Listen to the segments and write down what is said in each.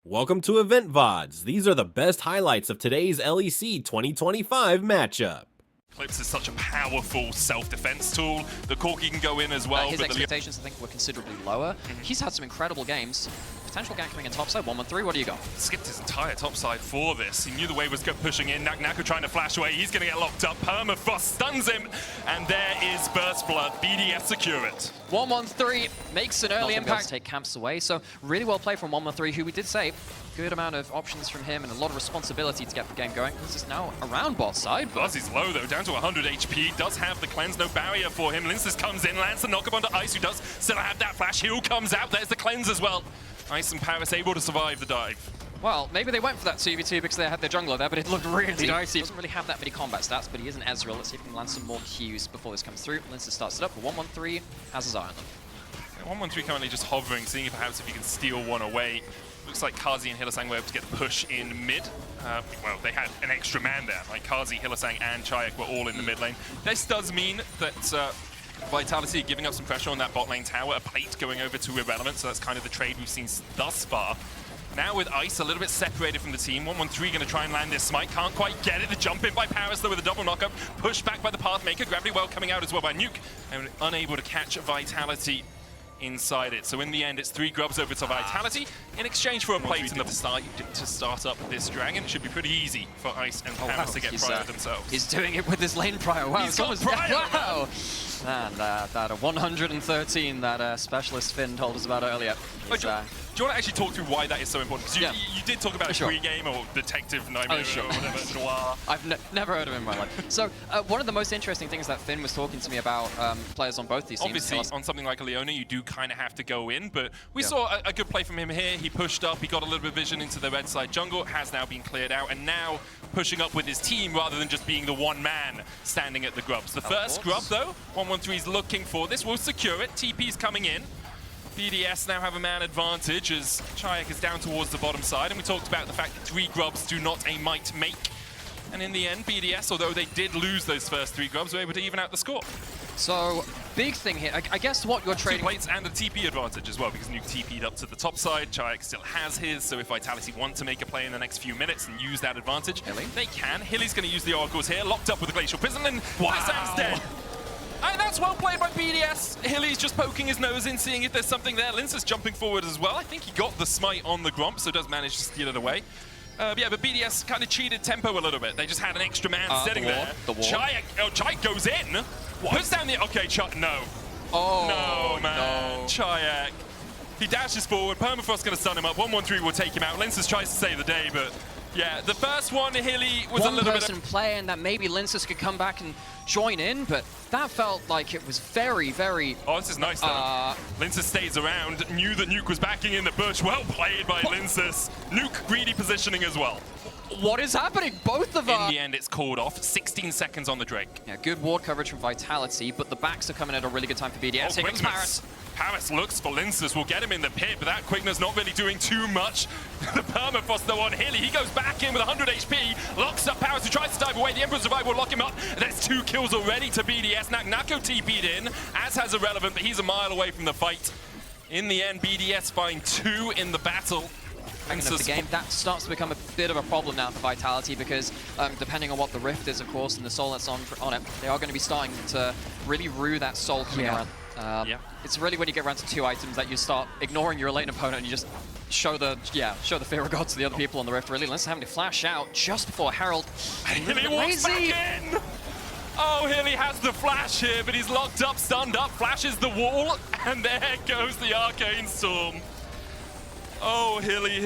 Welcome to Event-Vods. These are the best highlights of today's LEC 2025 matchup. Clips is such a powerful self-defense tool. The Corki can go in as well. His expectations, I think, were considerably lower. He's had some incredible games. Potential gank coming in topside, 1-1-3, what do you got? Skipped his entire topside for this. He knew the wave was pushing in. Naku trying to flash away. He's going to get locked up. Permafrost stuns him. And there is Burst Blood. BDS secure it. 1-1-3 makes an early impact. Take camps away. So really well played from 1-1-3, who we did say, good amount of options from him and a lot of responsibility to get the game going. This is now around bot side. Buzz is low though, down to 100 HP. Does have the cleanse, no barrier for him. Linces comes in, lands the knockup onto Ice, who does still have that flash. Heal comes out. There's the cleanse as well. Ice and Paris able to survive the dive. Well, maybe they went for that 2v2 because they had their jungler there, but it looked really dicey. He doesn't really have that many combat stats, but he is an Ezreal. Let's see if he can land some more Qs before this comes through. Linces starts it up, but 1-1-3 has his eye on them. 1-1-3 currently just hovering, seeing if perhaps if he can steal one away. Looks like Kazi and Hylissang were able to get the push in mid. Well, they had an extra man there. Like Kazi, Hylissang, and Chayak were all in the mid lane. This does mean that Vitality giving up some pressure on that bot lane tower, a plate going over to Irrelevant, so that's kind of the trade we've seen thus far. Now with Ice a little bit separated from the team, 1-1-3 going to try and land this smite, can't quite get it. The jump in by Paris though with a double knockup, pushed back by the Pathmaker, Gravity Well coming out as well by Nuke, and unable to catch Vitality inside it. So in the end, it's 3 grubs over to Vitality in exchange for a plate to start up this dragon. It should be pretty easy for Ice and Paris to get prior themselves. He's doing it with his lane prior. Wow, he's got prior, wow. Man, that 113 that Specialist Finn told us about earlier. Do you want to actually talk through why that is so important? Because you did talk about a pre-game or Detective Nightmare or whatever, Noir. I've never heard of him in my life. So one of the most interesting things that Finn was talking to me about players on both these teams. Obviously, on something like a Leona, you do kind of have to go in, but we saw a good play from him here. He pushed up, he got a little bit of vision into the red side jungle, has now been cleared out, and now pushing up with his team rather than just being the one man standing at the grubs. The first grub, though, 1-1-3 is looking for this, will secure it. TP's coming in. BDS now have a man advantage as Chayak is down towards the bottom side, and we talked about the fact that 3 grubs do not a might make. And in the end, BDS, although they did lose those first 3 grubs, were able to even out the score. So, big thing here, I guess what you're trading... 2 plates and a TP advantage as well, because Nuke TP'd up to the top side, Chayak still has his, so if Vitality want to make a play in the next few minutes and use that advantage, they can. Hilly's going to use the oracles here, locked up with the Glacial Prison, and Sam's dead. And that's well played by BDS. Hilly's just poking his nose in, seeing if there's something there. Lince's jumping forward as well. I think he got the smite on the Gromp, so does manage to steal it away. But BDS kind of cheated tempo a little bit. They just had an extra man sitting there. Chayak goes in. Puts down the... Okay, no. Oh, no, man. No. Chayak. He dashes forward. Permafrost's going to stun him up. 1-1-3 will take him out. Linces tries to save the day, but... Yeah, the first one, Hilly was a little bit... One-person play, and that maybe Linces could come back and join in, but that felt like it was very, very... Oh, this is nice, though. Linces stays around, knew that Nuke was backing in the bush. Well played by Linces. Nuke greedy positioning as well. What is happening? Both of them. In the end, it's called off. 16 seconds on the Drake. Yeah, good ward coverage from Vitality, but the backs are coming at a really good time for BDS. Here comes Paris. Paris looks for Linces, will get him in the pit, but that quickness not really doing too much. The Permafrost though on Hilly, he goes back in with 100 HP, locks up Paris, who tries to dive away. The Emperor's Survival will lock him up. There's 2 kills already to BDS. Naku TP'd in, as has Irrelevant, but he's a mile away from the fight. In the end, BDS find 2 in the battle. Of the game, that starts to become a bit of a problem now for Vitality because depending on what the Rift is, of course, and the soul that's on it, they are going to be starting to really rue that soul coming around. It's really when you get around to 2 items that you start ignoring your lane opponent and you just show the fear of God to the other people on the Rift. Really, let's have him to flash out just before Herald. Hilly walks back in! Oh, Hilly has the flash here, but he's locked up, stunned up, flashes the wall, and there goes the Arcane Storm. Oh, Hilly.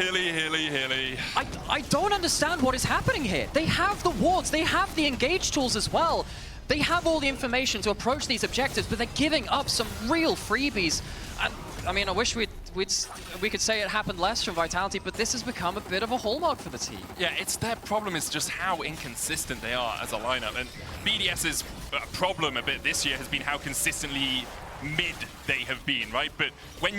I don't understand what is happening here. They have the wards, they have the engage tools as well. They have all the information to approach these objectives, but they're giving up some real freebies. And, I mean, I wish we could say it happened less from Vitality, but this has become a bit of a hallmark for the team. Yeah, their problem is just how inconsistent they are as a lineup. And BDS's problem a bit this year has been how consistently mid they have been, right? But when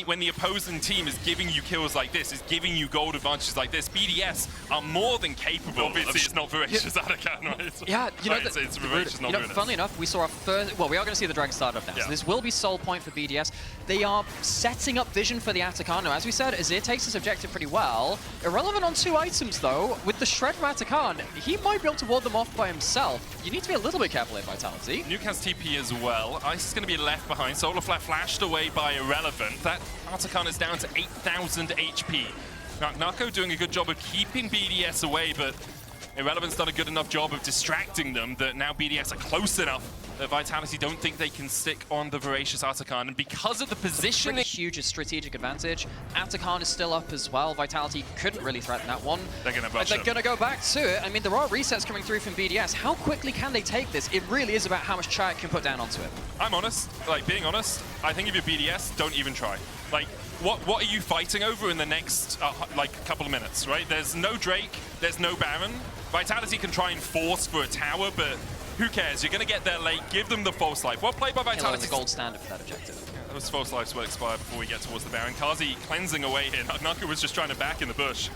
when the opposing team is giving you kills like this, is giving you gold advantages like this, BDS are more than capable. Obviously, it's not voracious Atakan, right? Yeah, you know, it's voracious, not voracious. Funnily enough, we saw our first. Well, we are going to see the Dragon start up now, so this will be soul point for BDS. They are setting up vision for the Atakan. Now, as we said, Azir takes his objective pretty well. Irrelevant on 2 items, though. With the Shred from Atakan, he might be able to ward them off by himself. You need to be a little bit careful here, Vitality. Nuke has TP as well. Ice is going to be left behind. Solar Flare flashed away by Irrelevant. That Atakan is down to 8,000 HP. Now, Nako doing a good job of keeping BDS away, but Irrelevant's done a good enough job of distracting them that now BDS are close enough that Vitality don't think they can stick on the voracious Atakan. And because of the positioning... Huge strategic advantage. Atakan is still up as well. Vitality couldn't really threaten that one. They're going to go back to it. I mean, there are resets coming through from BDS. How quickly can they take this? It really is about how much Chayek can put down onto it. I'm honest. Like, being honest, I think if you're BDS, don't even try. Like, what are you fighting over in the next, couple of minutes, right? There's no Drake, there's no Baron. Vitality can try and force for a tower, but who cares? You're going to get there late. Give them the false life. Well played by Vitality. The gold standard for that objective. Yeah, those false lives will expire before we get towards the Baron. Kazi cleansing away here. Naka was just trying to back in the bush.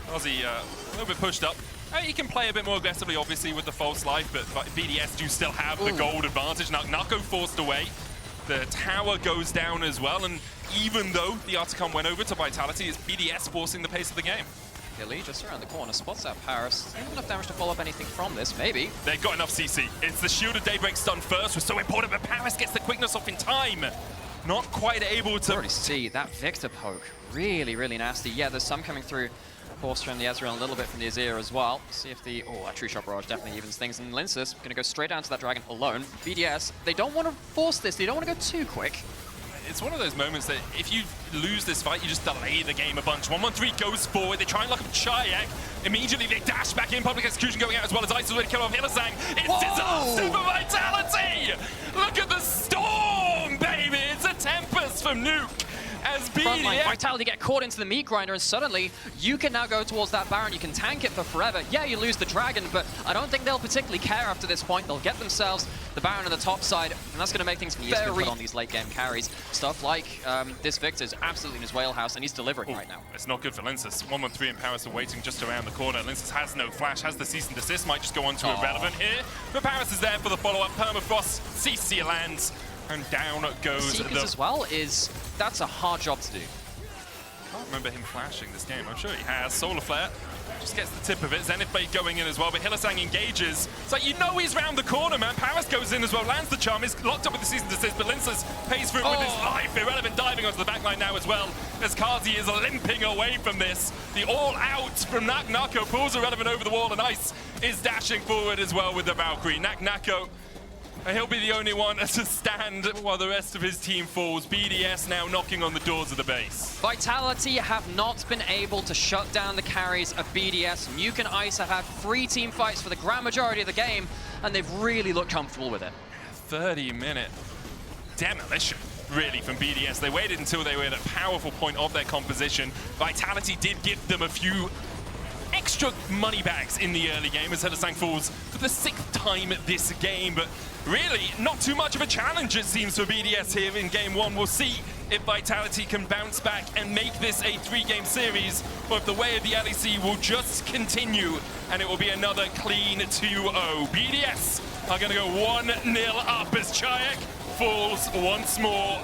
Kazi a little bit pushed up. He can play a bit more aggressively, obviously, with the false life, but BDS do still have the gold advantage. Nako forced away. The tower goes down as well, and even though the Articon went over to Vitality, it's BDS forcing the pace of the game. Gilly just around the corner, spots out Paris. Enough damage to follow up anything from this, maybe. They've got enough CC. It's the Shielded Daybreak stun first, was so important, but Paris gets the quickness off in time. Not quite able to... Already see that Victor poke. Really, really nasty. Yeah, there's some coming through. Force from the Ezreal and a little bit from the Azir as well. See if the... Oh, that True Shot Barrage definitely evens things. And Linsus going to go straight down to that Dragon alone. BDS, they don't want to force this. They don't want to go too quick. It's one of those moments that if you lose this fight, you just delay the game a bunch. 113 goes forward. They try and lock up Chayek. Immediately they dash back in. Public Execution going out as well as Ice is ready to kill off Hylissang. It's disaster for Vitality! Look at the storm, baby! It's a Tempest from Nuke. As Frontline Vitality get caught into the meat grinder, and suddenly you can now go towards that Baron. You can tank it for forever. Yeah, you lose the Dragon, but I don't think they'll particularly care after this point. They'll get themselves the Baron on the top side, and that's going to make things very put on these late game carries. Stuff like this Victor is absolutely in his wheelhouse, and he's delivering right now. It's not good for Linsus. 113 and Paris are waiting just around the corner. Linsus has no flash, has the cease and desist, might just go on to Irrelevant here. But Paris is there for the follow-up. Permafrost, CC lands. And down goes Seekers as well that's a hard job to do. Can't remember him flashing this game. I'm sure he has. Solar Flare just gets the tip of it. Zenith Blade going in as well, but Hylissang engages. It's like, you know he's round the corner, man. Paris goes in as well, lands the charm, is locked up with the cease and desist, but Linsus pays for it with his life. Irrelevant diving onto the backline now as well, as Kazi is limping away from this. The all-out from Nako pulls Irrelevant over the wall, and Ice is dashing forward as well with the Valkyrie. Nako. And he'll be the only one to stand while the rest of his team falls. BDS now knocking on the doors of the base. Vitality have not been able to shut down the carries of BDS. Nuke and Ice have had 3 team fights for the grand majority of the game, and they've really looked comfortable with it. 30-minute demolition, really, from BDS. They waited until they were at a powerful point of their composition. Vitality did give them a few extra money bags in the early game as Hylissang falls for the 6th time this game, but really not too much of a challenge, it seems, for BDS here in game 1. We'll see if Vitality can bounce back and make this a 3-game series, or if the way of the LEC will just continue and it will be another clean 2-0. BDS are going to go 1-0 up as Chayek falls once more,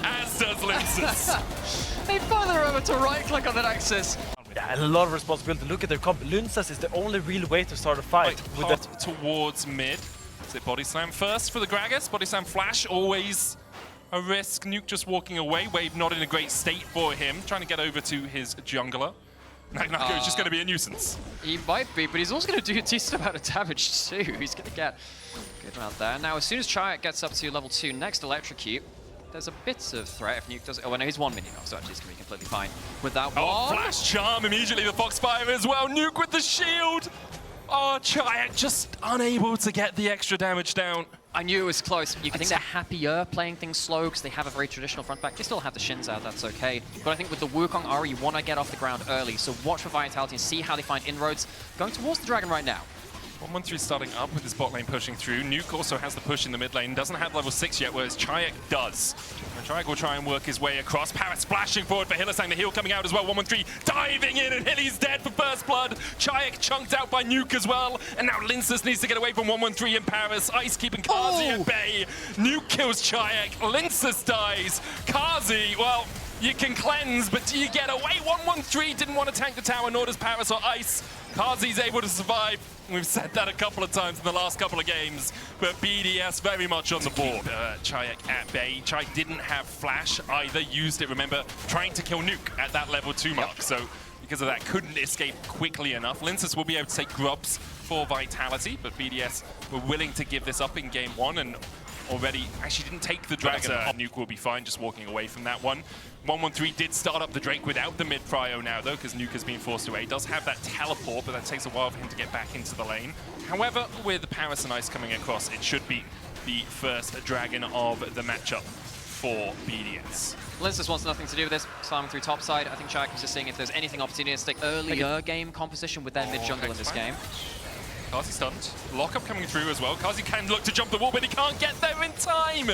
as does Linsus. They finally remember to right-click on that axis. Yeah, and a lot of responsibility. Look at their comp. Linsus is the only real way to start a fight. With that towards mid. Is it Body Slam first for the Gragas? Body Slam flash, always a risk. Nuke just walking away. Wave not in a great state for him. Trying to get over to his jungler. Nako is just going to be a nuisance. He might be, but he's also going to do a decent amount of damage too. He's going to get good amount there. Now, as soon as Chayek gets up to level 2, next Electrocute, there's a bit of threat if Nuke does... Oh, no, he's 1 minion off, so actually he's going to be completely fine with that one. Flash Charm immediately, the Foxfire as well. Nuke with the shield. Oh, Chayek just unable to get the extra damage down. I knew it was close. You can think they're happier playing things slow because they have a very traditional front back. They still have the Shins out, that's okay. But I think with the Wukong Ahri, you want to get off the ground early. So watch for Vitality and see how they find inroads. Going towards the Dragon right now. 113 starting up with his bot lane pushing through. Nuke also has the push in the mid lane, doesn't have level 6 yet, whereas Chayak does. And Chayak will try and work his way across. Paris splashing forward for Hylissang, the heal coming out as well. 113 diving in, and Hilly's dead for first blood. Chayak chunked out by Nuke as well. And now Linsus needs to get away from 113 in Paris. Ice keeping Kazi at bay. Nuke kills Chayak. Linsus dies. Kazi, well, you can cleanse, but do you get away? 113 didn't want to tank the tower, nor does Paris or Ice. Kazi's able to survive. We've said that a couple of times in the last couple of games, but BDS very much on the board. Chayak at bay. Chayak didn't have flash either, used it, remember, trying to kill Nuke at that level 2 mark. So because of that, couldn't escape quickly enough. Linsus will be able to take grubs for Vitality, but BDS were willing to give this up in game 1 and already actually didn't take the Dragon. Nuke will be fine just walking away from that one. 113 did start up the Drake without the mid prio now though, because Nuke has been forced away. Does have that teleport, but that takes a while for him to get back into the lane. However, with Paris and Ice coming across, it should be the first Dragon of the matchup for BDS. Linsus wants nothing to do with this, climbing through topside. I think Chayak was just seeing if there's anything opportunistic earlier game composition with their mid jungle in this game. Kazi stunned. Lockup coming through as well. Kazi can look to jump the wall, but he can't get there in time.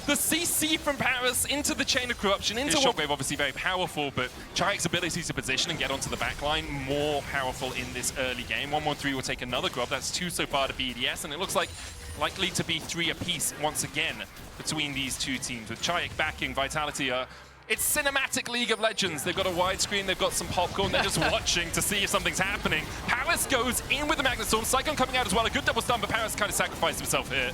The CC from Paris into the Chain of Corruption, into Shockwave, obviously very powerful, but Chayak's ability to position and get onto the backline, more powerful in this early game. 113 will take another grub. That's 2 so far to BDS, and it looks like likely to be 3 apiece once again between these two teams. With Chayak backing Vitality, it's cinematic League of Legends. They've got a widescreen, they've got some popcorn, they're just watching to see if something's happening. Paris goes in with the Magnet Storm, Cyclone coming out as well, a good double stun, but Paris kind of sacrificed himself here.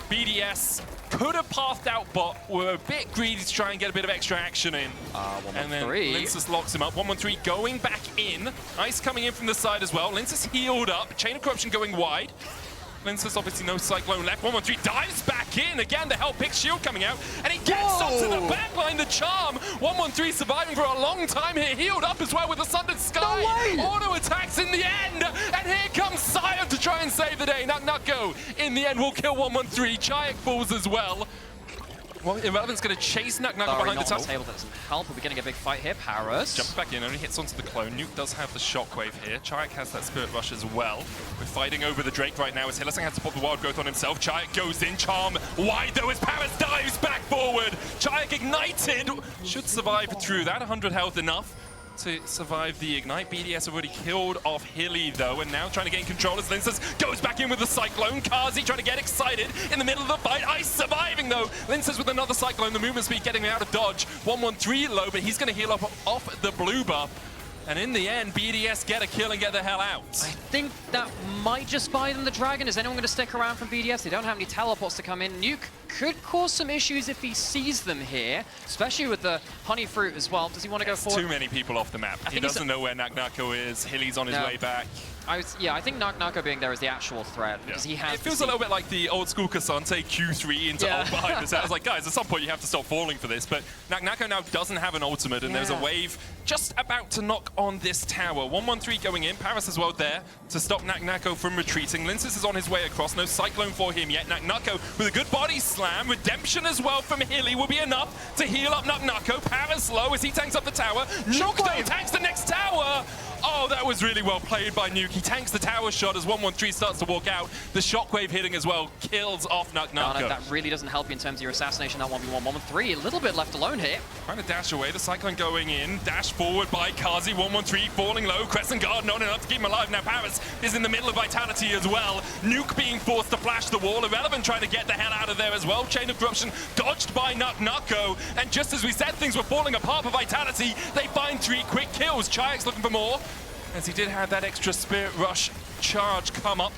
BDS could have pathed out, but were a bit greedy to try and get a bit of extra action in. And then Linsus locks him up. 113 going back in. Ice coming in from the side as well. Linsus healed up. Chain of Corruption going wide. Linsus obviously no Cyclone left. 113 dives back in. Again, the Hell Pick shield coming out. And he gets up to the backline, the charm. 113 surviving for a long time here. Healed up as well with the Sundered Sky. Auto attacks in the end. And here comes Sion to try and save the day. Nutnutgo in the end will kill 113. Chayak falls as well. Well, Irrelevant's going to chase Nutnutgo behind the tower. Table that doesn't help, but we're getting a big fight here. Paris jumps back in, only hits onto the clone. Nuke does have the Shockwave here. Chayak has that Spirit Rush as well. We're fighting over the Drake right now as Hylissang has to pop the Wild Growth on himself. Chayak goes in, charm wide though as Paris dives back forward. Chayak ignited, should survive through that. 100 health enough to survive the Ignite. BDS already killed off Hilly though, and now trying to gain control as Linsus goes back in with the Cyclone. Kazi trying to get excited in the middle of the fight. Ice surviving though. Linsus with another Cyclone, the movement speed getting out of dodge. 113 low, but he's going to heal up off the blue buff. And in the end, BDS get a kill and get the hell out. I think that might just buy them the Dragon. Is anyone going to stick around from BDS? They don't have any teleports to come in. Nuke could cause some issues if he sees them here, especially with the Honey Fruit as well. Does he want to go forward? Too many people off the map. He doesn't know where Nutnutgo is. Hilly's on his way back. I think Nutnutgo being there is the actual threat, because he has. It feels a little bit like the old school Cassante Q3 into ult behind us. I was like, guys, at some point you have to stop falling for this. But Nutnutgo now doesn't have an ultimate, and there's a wave just about to knock on this tower. 113 going in, Paris as well there to stop Nutnutgo from retreating. Linsus is on his way across, no Cyclone for him yet. Nutnutgo with a good body slam. Redemption as well from Hilly will be enough to heal up Nutnutgo. Paris low as he tanks up the tower. Nuke though tanks the next tower. Oh, that was really well played by Nuke. He tanks the tower shot as 113 starts to walk out. The Shockwave hitting as well kills off Nutnutgo. That really doesn't help you in terms of your assassination, that 1v1. 113, a little bit left alone here. Trying to dash away, the Cyclone going in. Dash forward by Kazi, 113 falling low. Crescent Guard not enough to keep him alive. Now Paris is in the middle of Vitality as well. Nuke being forced to flash the wall. Irrelevant trying to get the hell out of there as well. Chain of Corruption dodged by Nutnutgo. And just as we said things were falling apart for Vitality, they find 3 quick kills. Chayak's looking for more, as he did have that extra Spirit Rush charge come up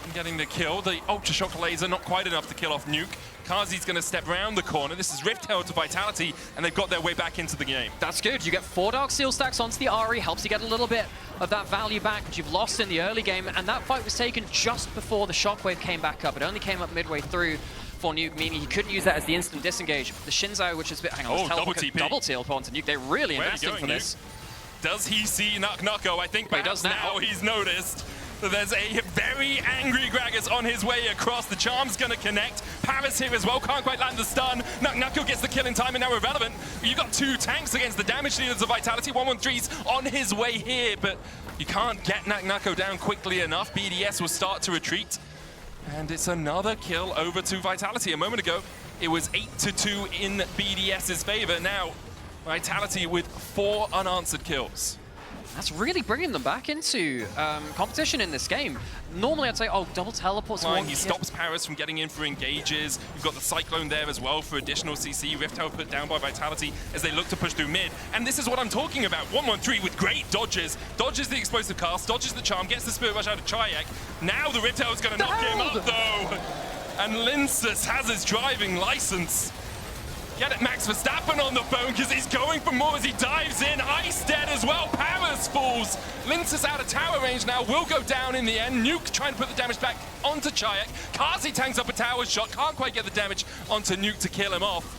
and getting the kill. The Ultra Shock Laser not quite enough to kill off Nuke. Kazi's going to step around the corner. This is Rift held to Vitality, and they've got their way back into the game. That's good. You get 4 Dark Seal stacks onto the Ahri, helps you get a little bit of that value back, which you've lost in the early game, and that fight was taken just before the Shockwave came back up. It only came up midway through for Nuke, meaning he couldn't use that as the instant disengage. The Shinzo, which is a bit... Hang on, double TP. Double teleport onto Nuke. They're really investing for this. Does he see Nutnutgo? I think perhaps now he's noticed. So there's a very angry Gragas on his way across. The charm's going to connect. Paris here as well. Can't quite land the stun. Nutnutgo gets the kill in time and now Irrelevant. You've got 2 tanks against the damage dealers of Vitality. 113's on his way here, but You can't get Nako down quickly enough. BDS will start to retreat. And it's another kill over to Vitality. A moment ago, it was 8-2 in BDS's favor. Now, Vitality with 4 unanswered kills. That's really bringing them back into competition in this game. Normally I'd say, oh, double teleports. He stops Paris from getting in for engages. You've got the Cyclone there as well for additional CC. Rift Tower put down by Vitality as they look to push through mid. And this is what I'm talking about. 1-1-3 with great dodges. Dodges the explosive cast, dodges the charm, gets the Spirit Rush out of Chayek. Now the Rift Tower's going to knock him up though. And Linsus has his driving license. Get it, Max Verstappen on the phone because he's going for more as he dives in. Ice dead as well. Paris falls. Lintus out of tower range now. Will go down in the end. Nuke trying to put the damage back onto Chayek. Kazi tanks up a tower shot. Can't quite get the damage onto Nuke to kill him off.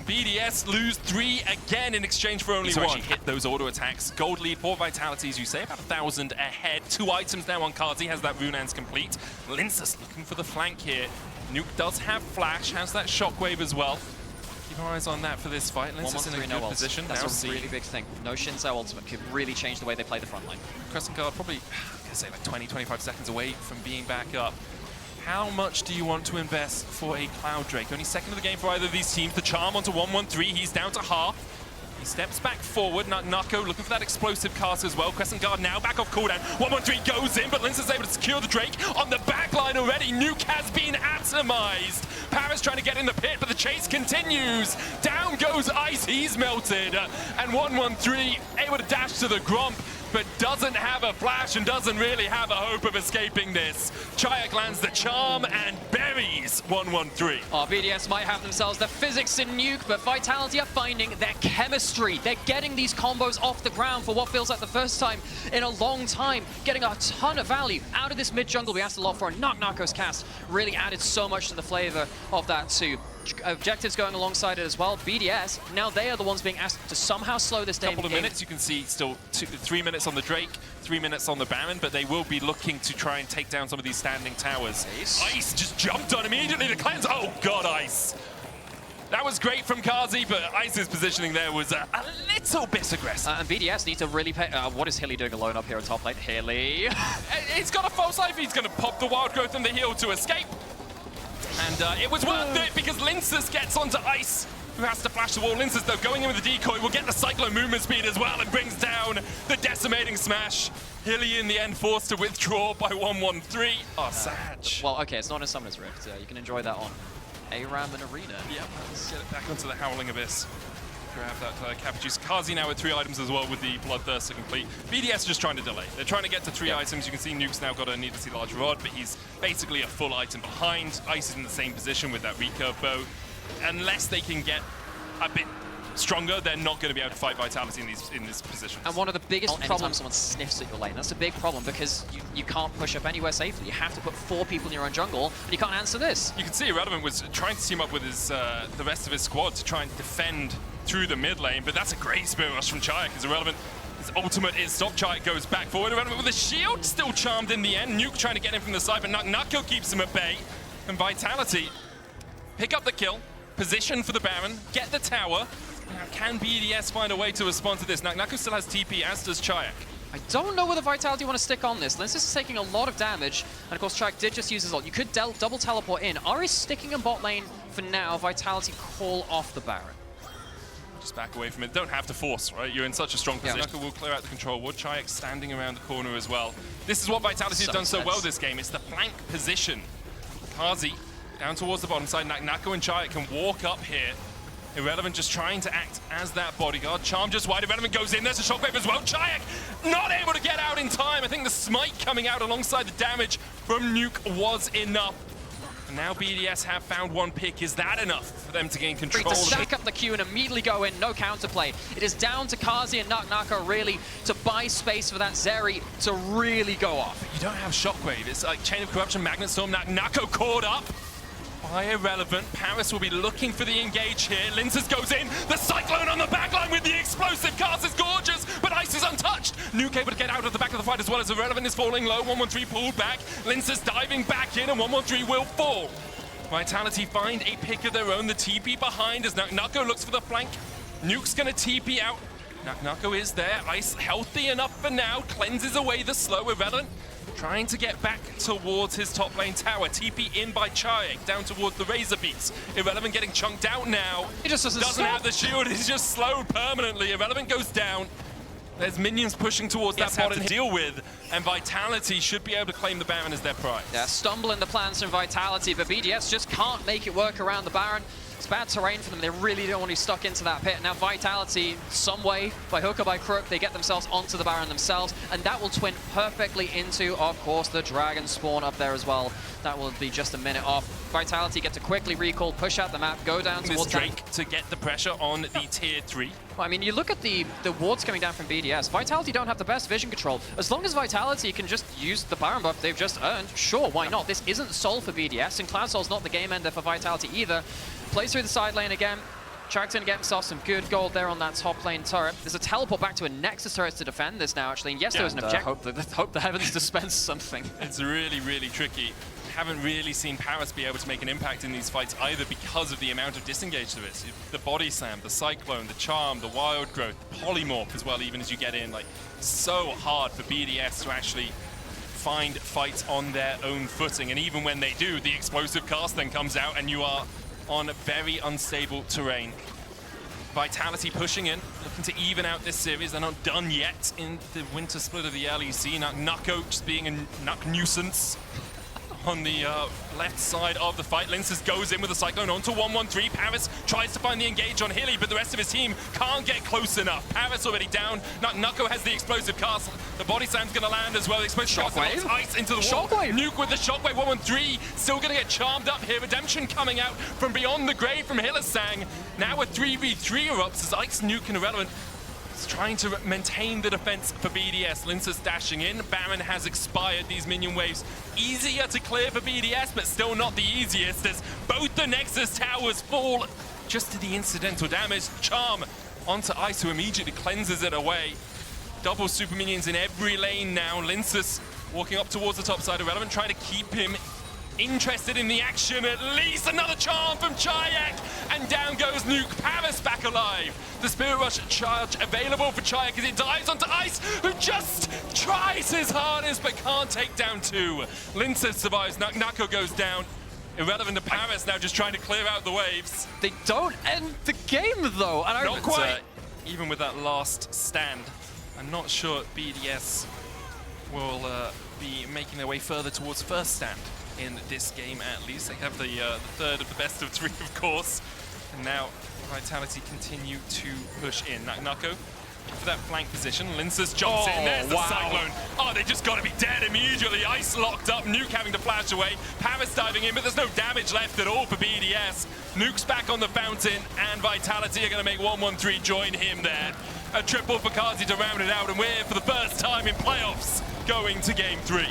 BDS lose 3 again in exchange for only 1. Actually hit those auto attacks. Gold lead for Vitality, as you say, about 1,000 ahead. 2 items now on Kazi, has that Runans complete. Linsus looking for the flank here. Nuke does have flash, has that shockwave as well. Keep our eyes on that for this fight. Linsus in a good position. That's a really big thing. No Shinzo ultimate could really change the way they play the front line. Crescent Guard probably, I'm gonna say like 20-25 seconds away from being back up. How much do you want to invest for a Cloud Drake? Only second of the game for either of these teams. The charm onto 1-1-3. He's down to half. He steps back forward. Nako looking for that explosive cast as well. Crescent Guard now back off cooldown. 1-1-3 goes in, but Linus is able to secure the Drake. On the back line already, Nuke has been atomized. Paris trying to get in the pit, but the chase continues. Down goes Ice, he's melted. And 1-1-3 able to dash to the Gromp, but doesn't have a flash and doesn't really have a hope of escaping this. Chayek lands the charm and buries 1-1-3. Oh, BDS might have themselves the physics in Nuke, but Vitality are finding their chemistry. They're getting these combos off the ground for what feels like the first time in a long time, getting a ton of value out of this mid-jungle. We asked a lot for, and Nako's cast really added so much to the flavor of that too. Objectives going alongside it as well. BDS, now they are the ones being asked to somehow slow this down. Couple of minutes, you can see still 3 minutes on the Drake, 3 minutes on the Baron, but they will be looking to try and take down some of these standing towers. Ice just jumped on immediately to cleanse. Oh God, Ice. That was great from Kazi, but Ice's positioning there was a little bit aggressive. And BDS need to really pay. What is Hilly doing alone up here on top lane? Hilly. He's got a false life. He's going to pop the wild growth and the heal to escape. And it was worth it because Linsus gets onto Ice, who has to flash the wall. Linsus, though, going in with the decoy, will get the Cyclone movement speed as well and brings down the decimating smash. Hilly, in the end, forced to withdraw by 1-1-3. Oh, Sag. Well, okay, it's not in Summoner's Rift. You can enjoy that on ARAM and Arena. Yeah, let's get it back onto the Howling Abyss. Grab that Capuchin. Kazi now with 3 items as well with the Bloodthirster complete. BDS just trying to delay. They're trying to get to 3 items. You can see Nuke's now got a needlessly large rod, but he's basically a full item behind. Ice is in the same position with that recurve bow. Unless they can get a bit stronger, they're not going to be able to fight Vitality in this position. And one of the biggest problems, someone sniffs at your lane, that's a big problem because you can't push up anywhere safely. You have to put 4 people in your own jungle, and you can't answer this. You can see Irrelevant was trying to team up with his the rest of his squad to try and defend through the mid lane, but that's a great Spirit Rush from Chayek as Irrelevant. His ultimate is stop. Chayek goes back forward. Irrelevant with a shield, still charmed in the end. Nuke trying to get him from the side, but Nako keeps him at bay. And Vitality pick up the kill, position for the Baron, get the tower. Now, can BDS find a way to respond to this? Nako still has TP, as does Chayek. I don't know whether Vitality want to stick on this. Linus is taking a lot of damage, and of course Chayek did just use his ult. You could double teleport in. Ari sticking in bot lane for now. Vitality call off the Baron. Just back away from it. Don't have to force, right? You're in such a strong position. Nako will clear out the control ward. Chayek standing around the corner as well. This is what Vitality has done so well this game. It's the flank position. Kazi down towards the bottom side. Nako and Chayek can walk up here. Irrelevant just trying to act as that bodyguard. Charm just wide. Irrelevant goes in. There's a shockwave as well. Chayek not able to get out in time. I think the smite coming out alongside the damage from Nuke was enough. And now BDS have found 1 pick. Is that enough for them to gain control? To stack up the queue and immediately go in. No counterplay. It is down to Kazi and Nako really to buy space for that Zeri to really go off. You don't have shockwave. It's like Chain of Corruption, Magnet Storm. Nako caught up by Irrelevant. Paris will be looking for the engage here. Linsus goes in. The Cyclone on the backline with the explosive cast is gorgeous, but Ice is untouched. Nuke able to get out of the back of the fight as well as Irrelevant is falling low. 1-1-3 pulled back. Linsus diving back in, and 1-1-3 will fall. Vitality find a pick of their own. The TP behind as Nako looks for the flank. Nuke's going to TP out. Naknako is there. Ice healthy enough for now. Cleanses away the slow. Irrelevant trying to get back towards his top lane tower. TP in by Chayek down towards the Razor Beats. Irrelevant getting chunked out now. He just doesn't have the shield. He's just slowed permanently. Irrelevant goes down. There's minions pushing towards that bot to deal with, and Vitality should be able to claim the Baron as their prize. Yeah, stumbling the plans from Vitality, but BDS just can't make it work around the Baron. It's bad terrain for them. They really don't want to be stuck into that pit. Now Vitality, some way, by hook or by crook, they get themselves onto the Baron themselves, and that will twin perfectly into, of course, the Dragon spawn up there as well. That will be just a minute off. Vitality get to quickly recall, push out the map, go down towards Drake to get the pressure on the tier 3. Well, I mean, you look at the wards coming down from BDS. Vitality don't have the best vision control. As long as Vitality can just use the Baron buff they've just earned, sure, why not? This isn't Soul for BDS, and Cloud Soul's not the game ender for Vitality either. Plays through the side lane again. Chayek's gonna get himself some good gold there on that top lane turret. There's a teleport back to a Nexus turret to defend this now, actually. And yes, there was an objective. Hope the heavens dispense something. It's really, really tricky. Haven't really seen Paris be able to make an impact in these fights either because of the amount of disengage there is. The body slam, the cyclone, the charm, the wild growth, the polymorph as well, even as you get in. Like, so hard for BDS to actually find fights on their own footing. And even when they do, the explosive cast then comes out and you are on very unstable terrain. Vitality pushing in, looking to even out this series. They're not done yet in the winter split of the LEC. Naknako just being a Nuck nuisance on the left side of the fight. Linces goes in with a Cyclone onto 1-1-3. Paris tries to find the engage on Hilly, but the rest of his team can't get close enough. Paris already down. Naknako has the explosive cast. The body slam's gonna land as well. The explosive cast knocks Ice into the wall. Nuke with the shockwave. 1-1-3. Still gonna get charmed up here. Redemption coming out from beyond the grave from Hillisang. Now a 3v3 erupts as Ice, Nuke, and Irrelevant trying to maintain the defense for BDS. Lince's dashing in. Baron has expired. These minion waves easier to clear for BDS, but still not the easiest as both the Nexus towers fall just to the incidental damage. Charm onto Ice, who immediately cleanses it away. Double super minions in every lane now. Lince's walking up towards the top side. Irrelevant trying to keep him interested in the action at least. Another charm from Chayek, and down goes Nuke. Paris back alive. The Spirit Rush charge available for Chayek as it dives onto Ice, who just tries his hardest but can't take down two. Lince survives. Naknako goes down. Irrelevant to Paris now just trying to clear out the waves. They don't end the game though. And not quite. Even with that last stand, I'm not sure BDS will be making their way further towards first stand in this game at least. They have the third of the best of three, of course. And now Vitality continue to push in. Naknako for that flank position. Linces jumps in. There's the Cyclone. Oh, they just got to be dead immediately. Ice locked up. Nuke having to flash away. Paris diving in, but there's no damage left at all for BDS. Nuke's back on the fountain, and Vitality are going to make 1-1-3 join him there. A triple for Kazi to round it out, and we're, for the first time in playoffs, going to Game 3.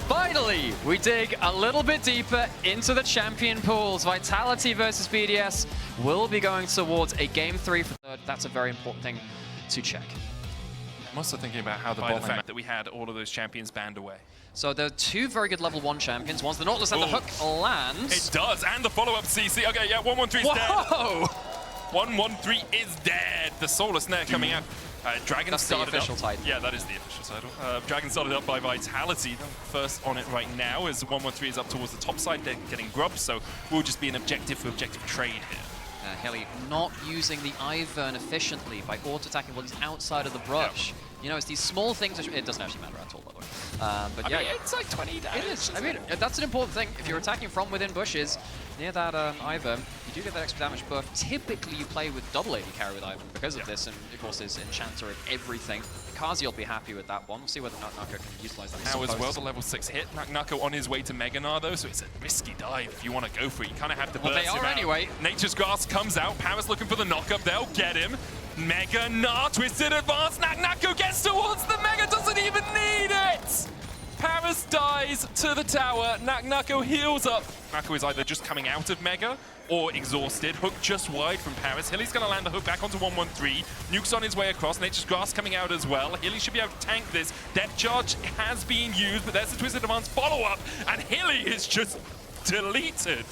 Finally, we dig a little bit deeper into the champion pools. Vitality versus BDS will be going towards a Game 3 for third. That's a very important thing to check. I'm also thinking about how the fact that we had all of those champions banned away. So there are two very good level 1 champions. One's the Nautilus, and the hook lands. It does, and the follow-up CC. Okay, yeah, 1-1-3 is dead. 1-1-3 is dead. The Solar Snare coming out. Dragon That's started the official up. title. Yeah, that is the official title. Dragon started up by Vitality. First on it right now as 1-1-3 is up towards the top side. They're getting grubbed, so will just be an objective for objective trade here. Hilly not using the Ivern efficiently by auto-attacking while he's outside of the brush. Yep. You know, it's these small things. It doesn't actually matter at all, by the way. But yeah, I mean, it's like 20 damage. It is. I mean, that's an important thing. If you're attacking from within bushes near that Ivern, you do get that extra damage buff. Typically, you play with double AD carry with Ivern because of this, and of course, there's Enchanter and everything. Kazi will be happy with that one. We'll see whether Naknako can utilize that. Now as well, the level 6 hit. Naknako on his way to Meganar though, so it's a risky dive if you want to go for it. You kind of have to burst him out. Anyway. Nature's Grasp comes out. Paris looking for the knockup. They'll get him. Meganar, twisted advance. Naknako gets towards the Mega, doesn't even need it. Paris dies to the tower. Naknako heals up. Naknako is either just coming out of Mega or exhausted. Hook just wide from Paris. Hilly's going to land the hook back onto 1-1-3. Nuke's on his way across. Nature's Grasp coming out as well. Hilly should be able to tank this. Depth Charge has been used, but there's a twisted advance follow-up, and Hilly is just deleted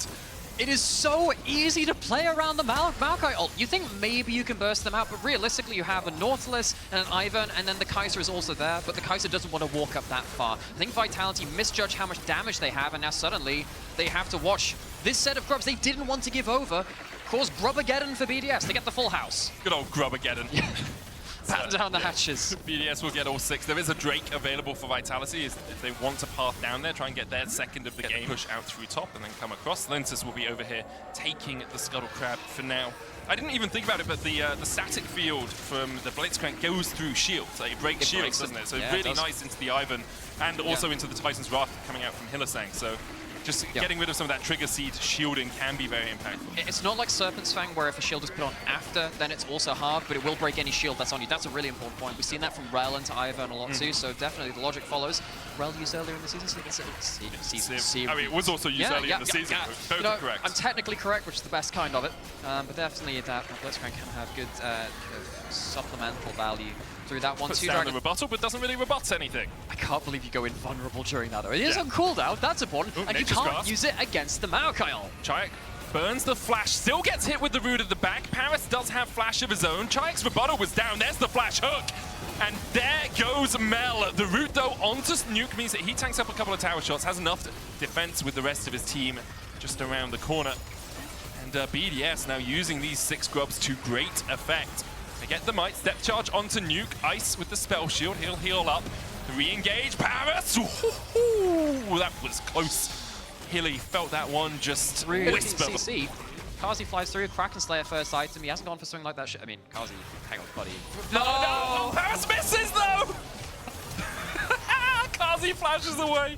It is so easy to play around the Maokai ult. You think maybe you can burst them out, but realistically you have a Nautilus and an Ivern, and then the Kai'Sa is also there, but the Kai'Sa doesn't want to walk up that far. I think Vitality misjudged how much damage they have, and now suddenly they have to watch this set of grubs they didn't want to give over cause Grubbageddon for BDS to get the full house. Good old Grubbageddon. Batten down the hatches. BDS will get all 6. There is a Drake available for Vitality if they want to path down there, try and get their second of the game, push out through top, and then come across. Lensis will be over here taking the Scuttle Crab for now. I didn't even think about it, but the static field from the Blitzcrank goes through shields. It breaks shields, doesn't it? So yeah, really nice into the Ivern and also into the Tyson's Wrath coming out from Hylissang. So just getting rid of some of that trigger seed shielding can be very impactful. It's not like Serpent's Fang where if a shield is put on after, then it's also hard, but it will break any shield that's on you. That's a really important point. We've seen that from Rel into Ivern a lot too, so definitely the logic follows. Rel used earlier in the season, so I mean, it was also used earlier in the season. Totally correct. I'm technically correct, which is the best kind of it, but definitely that Blitzcrank can have good supplemental value through that one. Puts down the rebuttal, but doesn't really rebut anything. I can't believe you go invulnerable during that though. It is on cooldown, that's important, and you can't use it against the Maokai ult. Chayak burns the flash, still gets hit with the root at the back. Paris does have flash of his own. Chayak's rebuttal was down, there's the flash hook. And there goes Mel. The root though onto Nuke means that he tanks up a couple of tower shots, has enough defense with the rest of his team just around the corner. And BDS now using these 6 grubs to great effect. They get the might, step charge onto Nuke, Ice with the spell shield, he'll heal up. Re-engage, Paris! Ooh, that was close. Hilly felt that one just whisper. CC. Kazi flies through, Kraken Slayer first item, he hasn't gone for something like that shit. I mean, Kazi, hang on, buddy. No! Paris misses though! Kazi flashes away.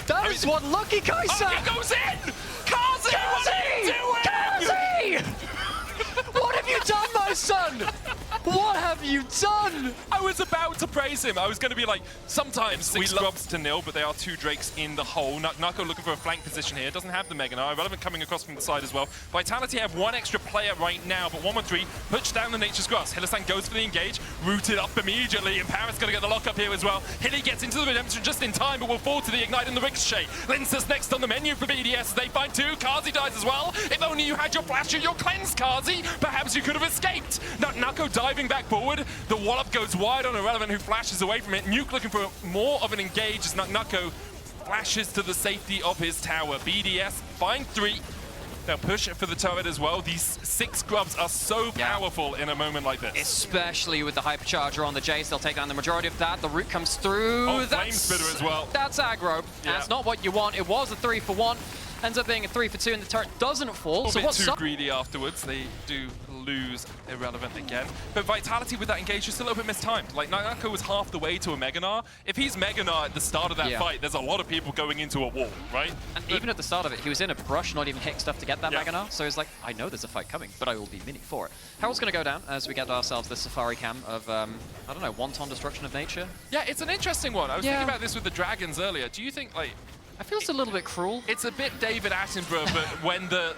That is one lucky Kai'Sa! Oh, he goes in! Kazi! What are you doing? Kazi! What have you done, my son? What have you done? I was about to praise him. I was going to be like, sometimes 6 grubs to nil, but they are 2 Drakes in the hole. Nako looking for a flank position here. Doesn't have the Mega Gnar. Relevant coming across from the side as well. Vitality have 1 extra player right now, but 1-1-3 push down the Nature's Grass. Hylissang goes for the engage, rooted up immediately, and Paris going to get the lock up here as well. Hilly gets into the redemption just in time, but will fall to the ignite and the ricochet. Linsa's next on the menu for BDS. They find 2. Kazi dies as well. If only you had your flash or your cleanse, Kazi. Perhaps you could have escaped. Nako diving back forward. The wallop goes wide on Irrelevant, who flashes away from it. Nuke looking for more of an engage as Nako flashes to the safety of his tower. BDS find 3. They'll push for the turret as well. These 6 grubs are so powerful in a moment like this. Especially with the hypercharger on the Jace, they'll take down the majority of that. The root comes through. Oh, Flame Spitter as well. That's aggro. That's not what you want. It was a 3-for-1. Ends up being a 3-for-2, and the turret doesn't fall. A bit too greedy afterwards. They do lose Irrelevant again. But Vitality with that engage just a little bit mistimed. Like, Nako was half the way to a Mega Gnar. If he's Mega Gnar at the start of that fight, there's a lot of people going into a wall, right? And even at the start of it, he was in a brush, not even hitting stuff to get that Mega Gnar. So he's like, I know there's a fight coming, but I will be mini for it. Herald's going to go down as we get ourselves this Safari Cam of, I don't know, wanton destruction of nature. Yeah, it's an interesting one. I was thinking about this with the dragons earlier. Do you think, like, I feel it's a little bit cruel. It's a bit David Attenborough, but when the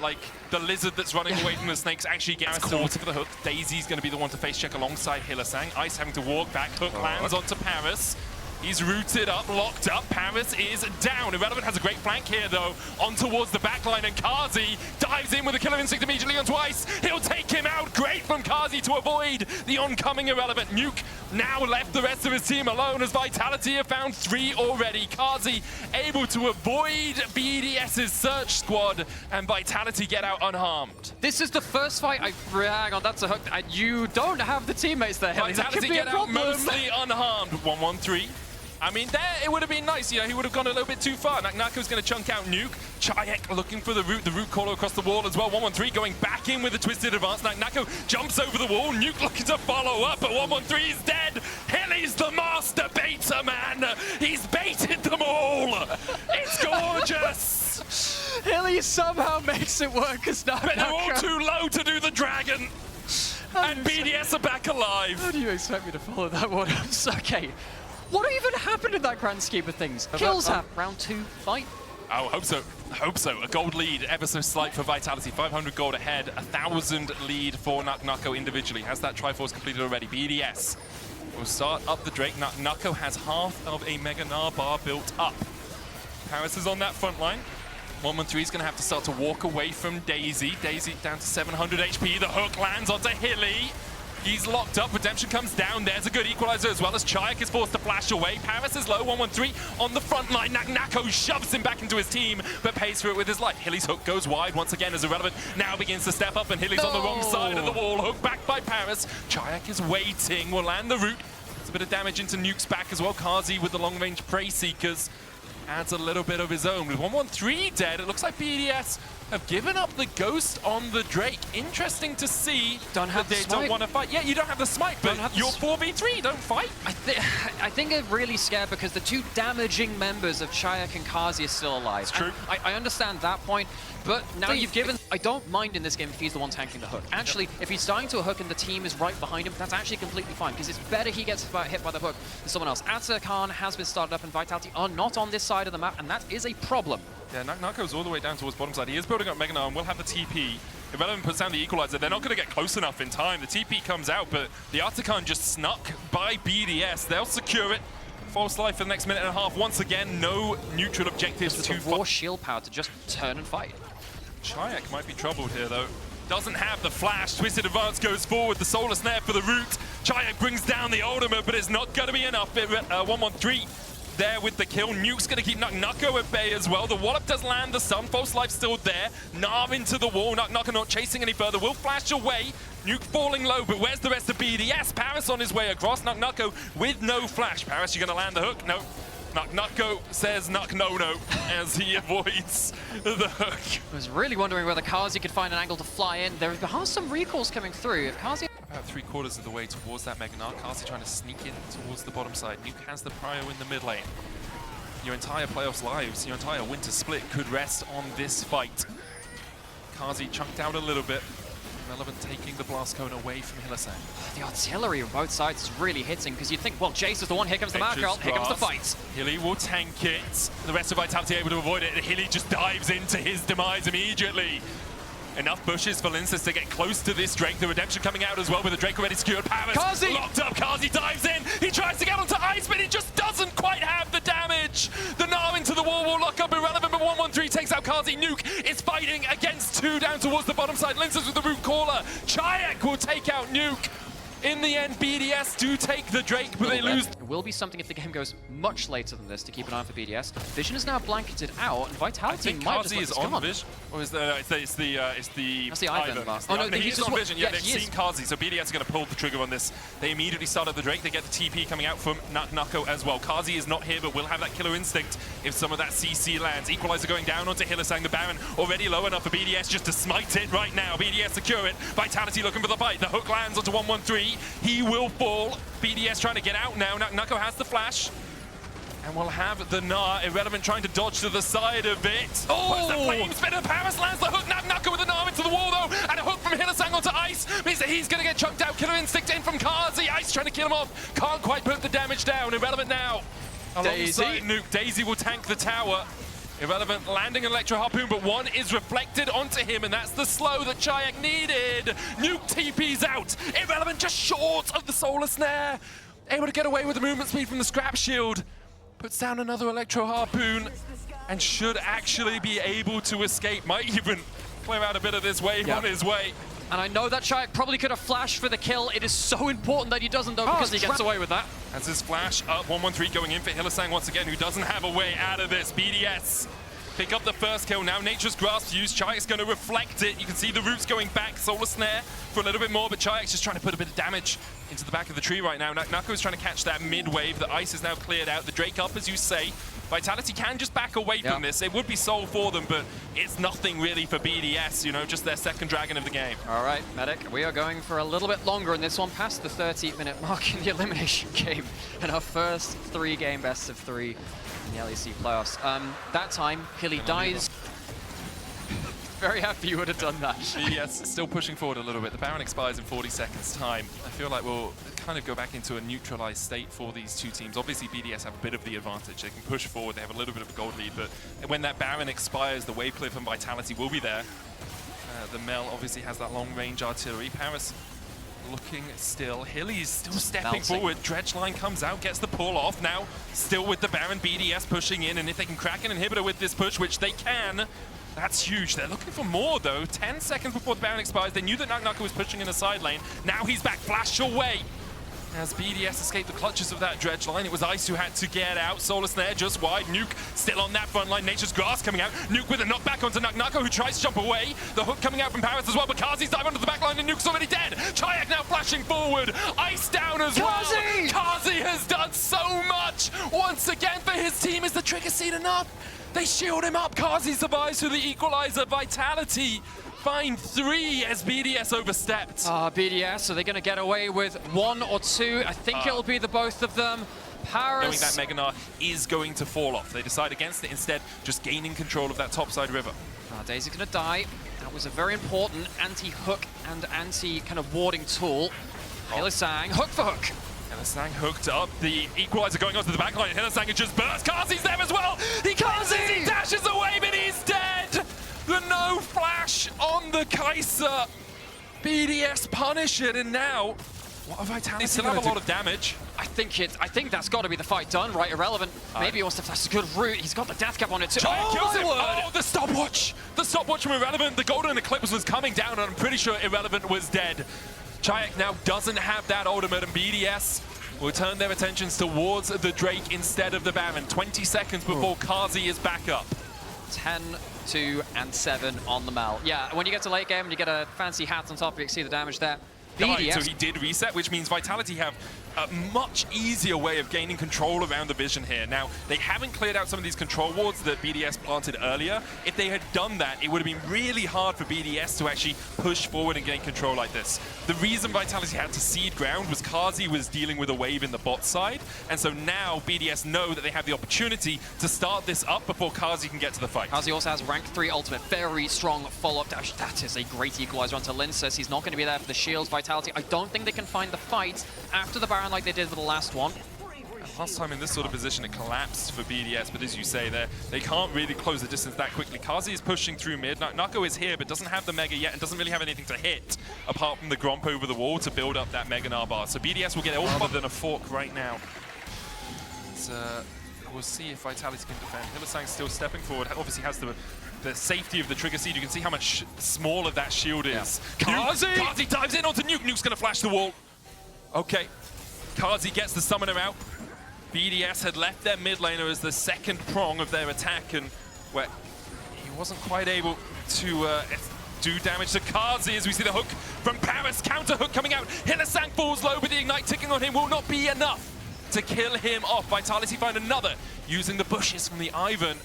lizard that's running away from the snakes actually gets caught for the hook, Daisy's going to be the one to face check alongside Hylissang. Ice having to walk back, hook lands onto Paris. He's rooted up, locked up. Paris is down. Irrelevant has a great flank here, though, on towards the backline, and Kazi dives in with a killer instinct immediately onto Ice. He'll take him out. Great from Kazi to avoid the oncoming Irrelevant. Nuke now left the rest of his team alone as Vitality have found 3 already. Kazi able to avoid BDS's search squad, and Vitality get out unharmed. This is the first fight. Hang on, that's a hook. You don't have the teammates there, Hilly. Vitality get out mostly unharmed. 1-1-3. I mean, there it would have been nice, you know, he would have gone a little bit too far. Nako's going to chunk out Nuke. Chayak looking for the root caller across the wall as well. 1-1-3 going back in with a twisted advance. Nako jumps over the wall. Nuke looking to follow up, but 1-1-3 is dead. Hilly's the master baiter, man. He's baited them all. It's gorgeous. Hilly somehow makes it work because now but they're all too low to do the dragon. And BDS are back alive. How do you expect me to follow that one? Okay. What even happened in that grand scheme of things? Kills have round 2 fight. Oh, hope so. Hope so. A gold lead, ever so slight for Vitality. 500 gold ahead, 1,000 lead for Nako individually. Has that Triforce completed already? BDS will start up the Drake. Nako has half of a Mega Gnar bar built up. Paris is on that front line. 113 is going to have to start to walk away from Daisy. Daisy down to 700 HP. The hook lands onto Hilly. He's locked up. Redemption comes down. There's a good equalizer as well as Chayak is forced to flash away. Paris is low. 113 on the front line. Nako shoves him back into his team, but pays for it with his life. Hilly's hook goes wide once again as Irrelevant now begins to step up, and Hilly's on the wrong side of the wall. Hook back by Paris. Chayak is waiting. Will land the root. There's a bit of damage into Nuke's back as well. Kazi with the long-range Prey Seekers adds a little bit of his own. With 113 dead, it looks like BDS have given up the ghost on the Drake. Interesting to see don't have that they don't want to fight. Yeah, you don't have the smite, but you're 4v3, don't fight. I think they're really scared because the two damaging members of Chayak and Kazi are still alive. It's true. I understand that point, but now you've given... I don't mind in this game if he's the one tanking the hook. Actually, if he's starting to a hook and the team is right behind him, that's actually completely fine, because it's better he gets hit by the hook than someone else. Ata Khan has been started up, and Vitality are not on this side of the map, and that is a problem. Yeah, Nako's all the way down towards bottom side. He is building up Mega Gnar and will have the TP. Irrelevant puts down the equalizer. They're not going to get close enough in time. The TP comes out, but the Artican just snuck by BDS. They'll secure it. False life for the next minute and a half. Once again, no neutral objectives With to the raw shield power to just turn and fight. Chayak might be troubled here, though. Doesn't have the flash. Twisted Advance goes forward. The Solar Snare for the root. Chayak brings down the ultimate, but it's not going to be enough. 113 there with the kill. Nuke's going to keep Nako at bay as well. The wallop does land the stun. False life still there. Nav into the wall. Nako not chasing any further. Will flash away. Nuke falling low, but where's the rest of BDS? Paris on his way across. Nako with no flash. Paris, you're going to land the hook? No. Nako says no as he avoids the hook. I was really wondering whether Kazi could find an angle to fly in. There are some recalls coming through. If Kazi... About 3/4 of the way towards that Mega Gnar. Kazi trying to sneak in towards the bottom side. Nuke has the prio in the mid lane. Your entire playoffs lives, your entire winter split could rest on this fight. Kazi chunked out a little bit. Relevant taking the blast cone away from Hylissang. The artillery on both sides is really hitting, because you'd think, well, Jace is the one, here comes the marker, here comes the fight. Hilly will tank it. The rest of Vitality able to avoid it. Hilly just dives into his demise immediately. Enough bushes for Linces to get close to this Drake. The Redemption coming out as well with the Drake already secured. Paris Kazi! Locked up. Kazi dives in. He tries to get onto ice, but he just doesn't quite have the damage. The Gnar into the wall will lock up Irrelevant, but 113 takes out Kazi. Nuke is fighting against two down towards the bottom side. Linces with the root caller. Chayak will take out Nuke. In the end, BDS do take the Drake, but they lose. It will be something if the game goes much later than this to keep an eye on for BDS. Vision is now blanketed out, and Vitality might Kazi just is on Vision. Or is the it's the That's the Ivan. Oh no, he's on Vision. Yeah, they've he seen Kazi, so BDS are going to pull the trigger on this. They immediately started the Drake. They get the TP coming out from Nako as well. Kazi is not here, but will have that killer instinct if some of that CC lands. Equalizer going down onto Hylissang. The Baron already low enough for BDS just to smite it right now. BDS secure it. Vitality looking for the fight. The hook lands onto 113. He will fall. BDS trying to get out now. Nako has the flash. And we'll have the Gnar. Irrelevant trying to dodge to the side of it. Oh! The flame spinner. Paris lands the hook. Nako with the Gnar into the wall though. And a hook from Hylissang onto ice. Means that he's going to get chunked out. Killer instinct in from Kazi. Ice trying to kill him off. Can't quite put the damage down. Irrelevant now. Alongside Nuke. Daisy will tank the tower. Irrelevant landing an Electro Harpoon, but one is reflected onto him, and that's the slow that Chayak needed. Nuke TP's out. Irrelevant just short of the Solar Snare. Able to get away with the movement speed from the Scrap Shield. Puts down another Electro Harpoon and should actually be able to escape. Might even clear out a bit of this wave on his way. And I know that Chayak probably could have flashed for the kill. It is so important that he doesn't though, because he gets away with that. As his flash up, 113 going in for Hylissang once again, who doesn't have a way out of this. BDS pick up the first kill. Now Nature's Grasp used. Chayak's going to reflect it. You can see the roots going back. Solar Snare for a little bit more, but Chayak's just trying to put a bit of damage into the back of the tree right now. Nako's trying to catch that mid-wave. The ice is now cleared out. The Drake up, as you say. Vitality can just back away from this. It would be soul for them, but it's nothing really for BDS, you know, just their second dragon of the game. All right, Medic, we are going for a little bit longer in this one, past the 30-minute mark in the elimination game, and our first 3-game best of 3 in the LEC playoffs. That time, Hilly dies. Very happy you would have done that. BDS still pushing forward a little bit. The Baron expires in 40 seconds time. I feel like we'll kind of go back into a neutralized state for these two teams. Obviously, BDS have a bit of the advantage. They can push forward. They have a little bit of a gold lead, but when that Baron expires, the wave cliff and Vitality will be there. The Mel obviously has that long-range artillery. Paris looking still. Hilly's still stepping Melting. forward. Dredgeline comes out, gets the pull off. Now, still with the Baron, BDS pushing in, and if they can crack an inhibitor with this push, which they can, that's huge. They're looking for more, though. 10 seconds before the Baron expires. They knew that Nuck was pushing in the side lane. Now he's back, flash away. As BDS escaped the clutches of that dredge line, it was Ice who had to get out. Solar Snare just wide. Nuke still on that front line. Nature's Grass coming out. Nuke with a knockback onto Nuck, who tries to jump away. The hook coming out from Paris as well, but Kazi's diving onto the back line and Nuke's already dead. Chayak now flashing forward. Ice down as well. Kazi has done so much once again for his team. Is the trigger seed enough? They shield him up. Kazi survives through the equalizer. Vitality find 3 as BDS overstepped. BDS, are they going to get away with 1 or 2? I think it'll be the both of them. Paris. Knowing that Meganar is going to fall off. They decide against it instead, just gaining control of that topside river. Daisy's going to die. That was a very important anti-hook and anti-kind of warding tool. Hylissang, hook for hook. Hylissang hooked up. The equalizer going onto the back line. Hylissang has just burst. Kazi's there as well. He dashes away, but he's dead. The no flash on the Kai'Sa. BDS punish it, and now what have Vitality still have a lot of damage. I think that's got to be the fight done, right? Irrelevant. Maybe he wants to flash a good route. He's got the death cap on it too. Kills him. Oh, the stopwatch! The stopwatch from Irrelevant. The Golden Eclipse was coming down, and I'm pretty sure Irrelevant was dead. Chayak now doesn't have that ultimate, and BDS will turn their attentions towards the Drake instead of the Baron. 20 seconds before Kazi is back up. 10, 2, and 7 on the Mal. Yeah, when you get to late game and you get a fancy hat on top, you can see the damage there. BDS. So he did reset, which means Vitality have a much easier way of gaining control around the vision here. Now, they haven't cleared out some of these control wards that BDS planted earlier. If they had done that, it would have been really hard for BDS to actually push forward and gain control like this. The reason Vitality had to cede ground was Kazi was dealing with a wave in the bot side, and so now BDS know that they have the opportunity to start this up before Kazi can get to the fight. Kazi also has rank 3 ultimate, very strong follow-up dash. That is a great equalizer onto Lincus. He's not going to be there for the shields. Vitality, I don't think they can find the fight after the Baron like they did for the last one. Last time in this sort of position, it collapsed for BDS, but as you say, they can't really close the distance that quickly. Kazi is pushing through mid. Nako is here, but doesn't have the Mega yet and doesn't really have anything to hit, apart from the Gromp over the wall to build up that Mega Nar. So BDS will get all other than a fork right now. We'll see if Vitality can defend. Hylissang's still stepping forward. Obviously has the safety of the trigger seed. You can see how much smaller that shield is. Yeah. Kazi dives in onto Nuke. Nuke's going to flash the wall. Okay. Kazi gets the summoner out. BDS had left their mid laner as the second prong of their attack, and where he wasn't quite able to do damage to Kazi as we see the hook from Paris. Counter hook coming out. Hylissang falls low, but the ignite ticking on him will not be enough to kill him off. Vitality find another using the bushes from the Ivan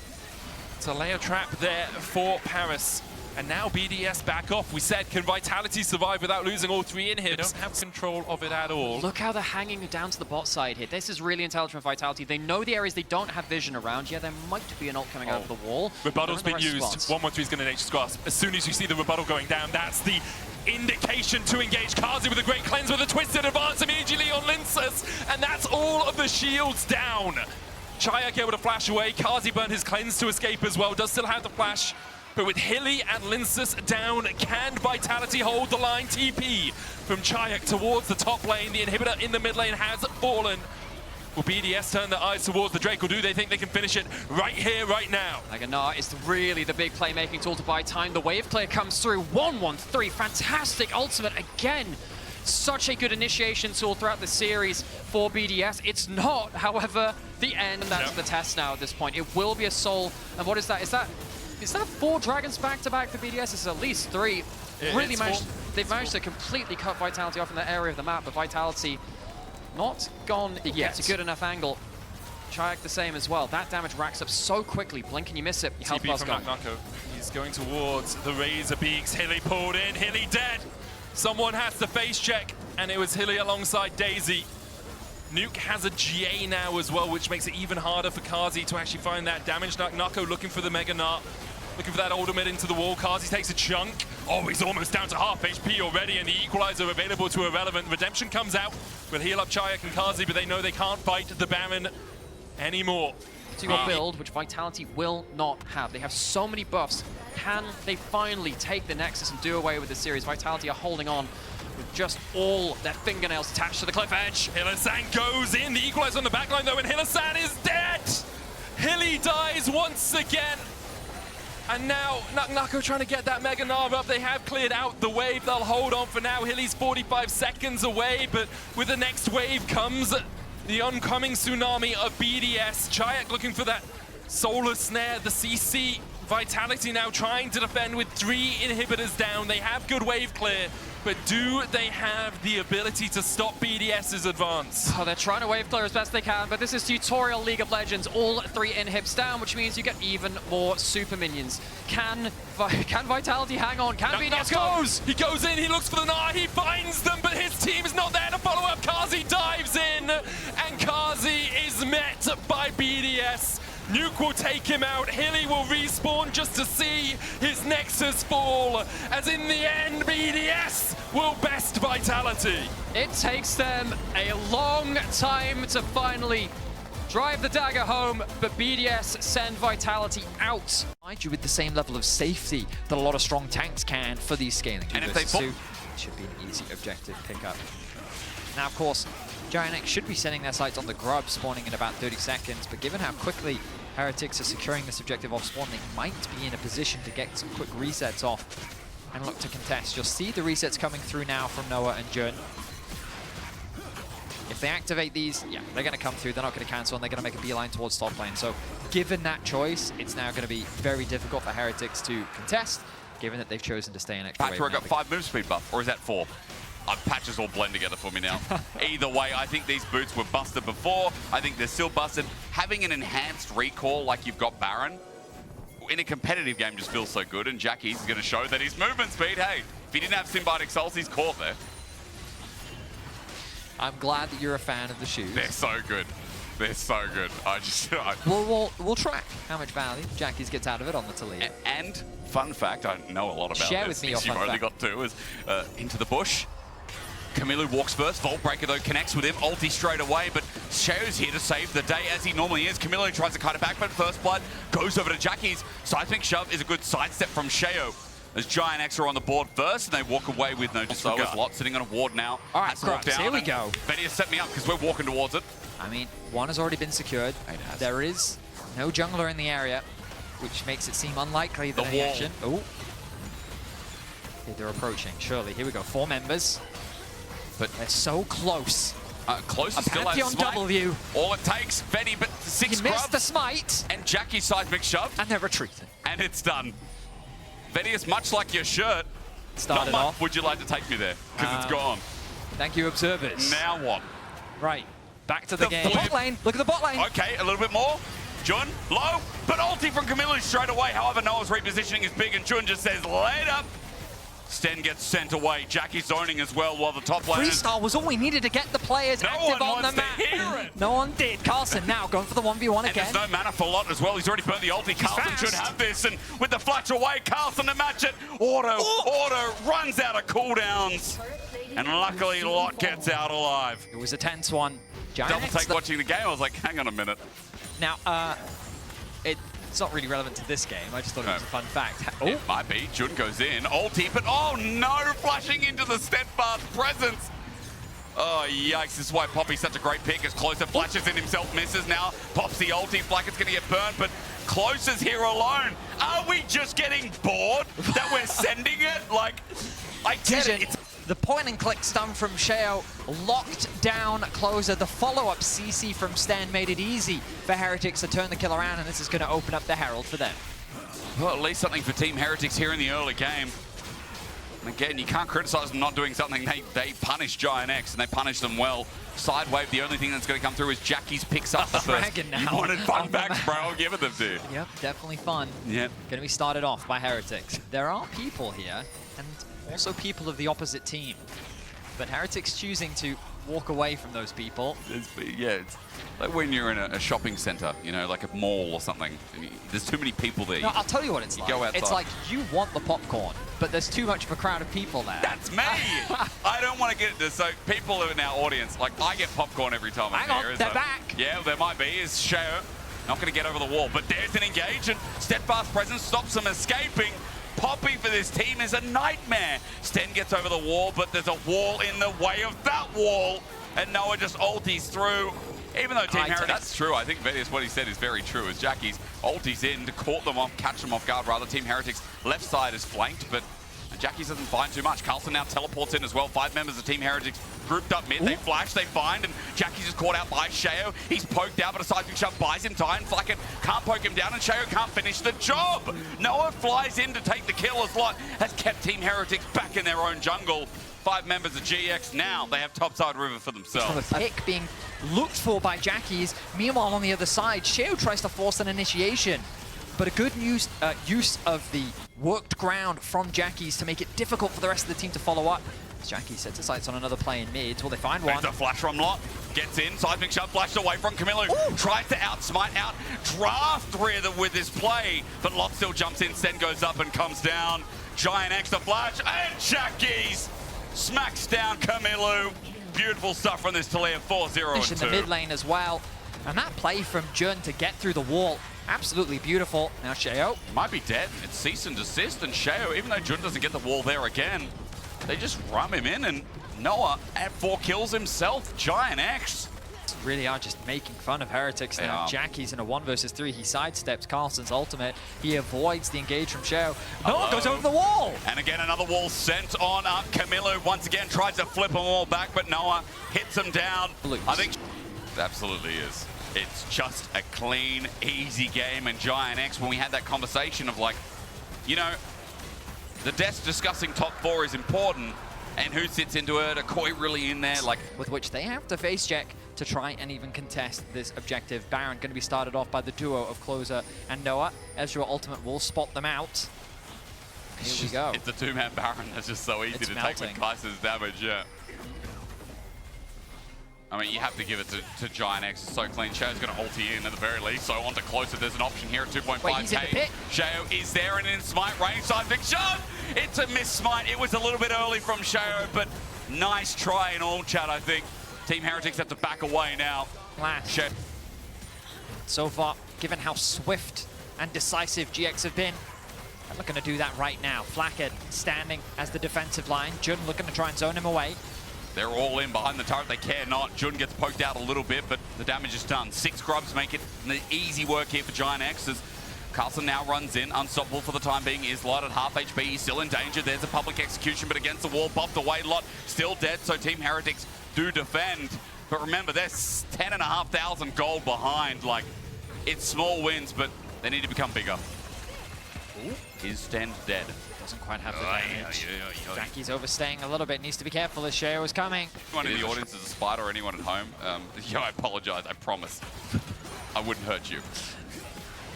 to lay a trap there for Paris. And now BDS back off. We said, can Vitality survive without losing all 3 inhibs? They don't have control of it at all. Look how they're hanging down to the bot side here. This is really intelligent from Vitality. They know the areas they don't have vision around. Yeah, there might be an ult coming out of the wall. Rebuttal's been used. 113 is going to Nature's Grasp. As soon as you see the rebuttal going down, that's the indication to engage. Kazi with a great cleanse with a twisted advance immediately on Lincus. And that's all of the shields down. Chayak able to flash away. Kazi burned his cleanse to escape as well. Does still have the flash. But with Hilly and Lincus down, can Vitality hold the line? TP from Chayak towards the top lane. The inhibitor in the mid lane has fallen. Will BDS turn their eyes towards the Drake, or do they think they can finish it right here, right now? Meganar is really the big playmaking tool to buy time. The wave clear comes through. 113, fantastic ultimate again. Such a good initiation tool throughout the series for BDS. It's not, however, the end. That's the test now at this point. It will be a soul. And what is that? Is that 4 dragons back-to-back for BDS? It's at least 3. Really they've managed to completely cut Vitality off in that area of the map, but Vitality not gone yet. It's a good enough angle. Chayak the same as well. That damage racks up so quickly. Blink and you miss it. Your health bar's gone. He's going towards the Razor Beaks. Hilly pulled in. Hilly dead. Someone has to face check, and it was Hilly alongside Daisy. Nuke has a GA now as well, which makes it even harder for Kazi to actually find that damage. Nako looking for the Mega Nart, looking for that ultimate into the wall. Kazi takes a chunk. Oh, he's almost down to half HP already, and the equalizer available to Irrelevant. Redemption comes out. Will heal up Chayak and Kazi, but they know they can't fight the Baron anymore. To build, which Vitality will not have. They have so many buffs. Can they finally take the Nexus and do away with the series? Vitality are holding on with just all their fingernails attached to the cliff edge. Hylissang goes in. The equalizer on the backline though, and Hylissang is dead. Hilly dies once again. And now Nako trying to get that Mega Nav up. They have cleared out the wave. They'll hold on for now. Hilly's 45 seconds away, but with the next wave comes the oncoming tsunami of BDS. Chayak looking for that solar snare, the CC. Vitality now trying to defend with 3 inhibitors down. They have good wave clear, but do they have the ability to stop BDS's advance? Oh, they're trying to wave clear as best they can, but this is tutorial League of Legends. All 3 inhibs down, which means you get even more super minions. Can Vitality hang on? Can BDS goes? He goes in, he looks for the Nara, he finds them, but his team is not there to follow up. Kazi dives in, and Kazi is met by BDS. Nuke will take him out. Hilly will respawn just to see his Nexus fall. As in the end, BDS will best Vitality. It takes them a long time to finally drive the dagger home, but BDS send Vitality out. Mind you, with the same level of safety that a lot of strong tanks can for these scaling. And if they fall, it should be an easy objective pickup. Now, of course, Giant X should be setting their sights on the grub, spawning in about 30 seconds, but given how quickly Heretics are securing this objective off spawn, they might be in a position to get some quick resets off and look to contest. You'll see the resets coming through now from Noah and Jun. If they activate these, yeah, they're going to come through, they're not going to cancel, and they're going to make a beeline towards top lane. So given that choice, it's now going to be very difficult for Heretics to contest, given that they've chosen to stay in extra wave. Patchwork got 5 move speed buff, or is that 4? Patches all blend together for me now. Either way, I think these boots were busted before. I think they're still busted. Having an enhanced recall like you've got Baron in a competitive game just feels so good, and Jackie's going to show that his movement speed, hey, if he didn't have Symbiotic Souls, he's caught there. I'm glad that you're a fan of the shoes. They're so good. They're so good. We'll track how much value Jackie's gets out of it on the Talia. And fun fact, I know a lot about Share this. with me your You've fun only fact. got 2 is into the bush. Kamilu walks first. Vault Breaker, though, connects with him. Ulti straight away, but Sheo's here to save the day, as he normally is. Kamilu tries to cut it back, but First Blood goes over to Jackie's. Seismic Shove is a good sidestep from Sheo, as Giant X are on the board first, and they walk away with no disregard. So is Lot sitting on a ward now. All right, Grubs, here we go. Vedia set me up, because we're walking towards it. I mean, one has already been secured. It has. There is no jungler in the area, which makes it seem unlikely that any action. Oh, okay, they're approaching. Surely, here we go. 4 members. But they're so close. Close A still Pantheon has smite. W. All it takes, Fetty, but 6 He grubs. missed the smite. And Jackie Seismic Shove. And they're retreating. And it's done. Vedius, much like your shirt, Started not much off. would you like to take me there? Because it's gone. Thank you, observers. Now what? Right, back to the game. flip. Bot lane, look at the bot lane. Okay, a little bit more. Jun, low, but ulti from Kamilu straight away. However, Noah's repositioning is big, and Jun just says, later. Sten gets sent away. Jackie's zoning as well, while the top lane Freestyle was all we needed to get the players active on the map. No one did. Carlson now going for the 1v1 and again. there's no mana for Lot as well. He's already burnt the ulti. Carlson should have this, and with the flash away, Carlson to match it. Auto runs out of cooldowns, and luckily Lot gets out alive. It was a tense one. Double take watching the game. I was like, hang on a minute. Now, it's not really relevant to this game. I just thought it was a fun fact. It might be. Jun goes in. Ulti, but oh no! Flashing into the steadfast presence. Oh, yikes. This is why Poppy's such a great pick. As Closer flashes in himself, misses now. Pops the ulti. Flackett's going to get burned, but Closer's here alone. Are we just getting bored that we're sending it? Like, I get it. It's the point and click stun from Sheo locked down Closer. The follow-up CC from Stan made it easy for Heretics to turn the kill around, and this is going to open up the Herald for them. well, at least something for Team Heretics here in the early game. And again, you can't criticize them not doing something. They punish Giant X, and they punish them well. Side wave, the only thing that's going to come through is Jackie's picks up the first. Dragon now. You wanted fun backs, bro. I'll give it them, dude. Yep, definitely fun. Yep. Going to be started off by Heretics. There are people here, and also people of the opposite team. But Heretics choosing to walk away from those people. It's like when you're in a shopping center, you know, like a mall or something. There's too many people there. No, I'll tell you what it's like. Go outside. It's like you want the popcorn, but there's too much of a crowd of people there. That's me! I don't want to get it. So people in our audience, like I get popcorn every time I'm Hang here. on, they're back. Yeah, there might be. Is Sheo not going to get over the wall, but there's an engage, and steadfast presence stops them escaping. Poppy for this team is a nightmare. Sten gets over the wall, but there's a wall in the way of that wall. And Noah just ulties through. Even though Team Heretics... That's true. I think Vedius, what he said is very true. As Jackie's ulties in to caught them off, catch them off guard. Rather, Team Heretics left side is flanked, but Jackie's doesn't find too much. Carlson now teleports in as well. 5 members of Team Heretics grouped up mid. They flash, they find, and Jackie's just caught out by Sheo. He's poked out, but a seismic shot buys him time. Flacken can't poke him down, and Sheo can't finish the job. Noah flies in to take the kill as Lot has kept Team Heretics back in their own jungle. 5 members of GX now. They have topside river for themselves. A pick being looked for by Jackie's. Meanwhile, on the other side, Sheo tries to force an initiation. But a good use of the worked ground from Jackie's to make it difficult for the rest of the team to follow up. As Jackie sets his sights on another play in mid. Will they find one? There's a flash from Lot. Gets in. Seismic shot flashed away from Camilo. Tries to outsmite, draft with his play. But Lot still jumps in. Sten goes up and comes down. Giant X to flash. And Jackie's smacks down Camilo. Beautiful stuff from this Taliyah 4-0 and 2. In the mid lane as well. And that play from Jun to get through the wall. Absolutely beautiful. Now Sheo. Might be dead. It's cease and desist, and Sheo, even though Jun doesn't get the wall there again, they just rum him in, and Noah at 4 kills himself. Giant X. Really are just making fun of Heretics now. Jackie's in a 1 versus 3. He sidesteps Carlson's ultimate. He avoids the engage from Sheo. Noah goes over the wall. And again, another wall sent on up. Camilo once again tries to flip them all back, but Noah hits him down. I think it absolutely is. It's just a clean, easy game. And Giant X, when we had that conversation of like, you know, the desk discussing top 4 is important, and who sits into it, a Koi really in there, like... With which they have to face check to try and even contest this objective. Baron going to be started off by the duo of Closer and Noah. Ezreal ultimate will spot them out. Here we go. It's a 2-man Baron that's just so easy to take with Kaiser's damage, yeah. I mean, you have to give it to Giant X. It's so clean. Sheo's going to ulti in at the very least, so on to Closer. There's an option here at 2.5k. Sheo is there and in smite range. Seismic shot! It's a miss smite. It was a little bit early from Sheo, but nice try in all, chat, I think. Team Heretics have to back away now. Flash. So far, given how swift and decisive GX have been, I'm not going to do that right now. Flackhead standing as the defensive line. Jun looking to try and zone him away. They're all in behind the turret, they care not. Jun gets poked out a little bit, but the damage is done. 6 grubs make it easy work here for Giant X as Carlson now runs in, unstoppable for the time being. Is Lot at half HP, he's still in danger. There's a public execution, but against the wall, buffed away. Lot still dead, so Team Heretics do defend. But remember, they're 10,500 gold behind. Like, it's small wins, but they need to become bigger. Ooh. Is Sten dead? Doesn't quite have the damage. Jackie's overstaying a little bit. Needs to be careful as Sheo is coming. Anyone in the audience is a spider or anyone at home, I apologize, I promise. I wouldn't hurt you.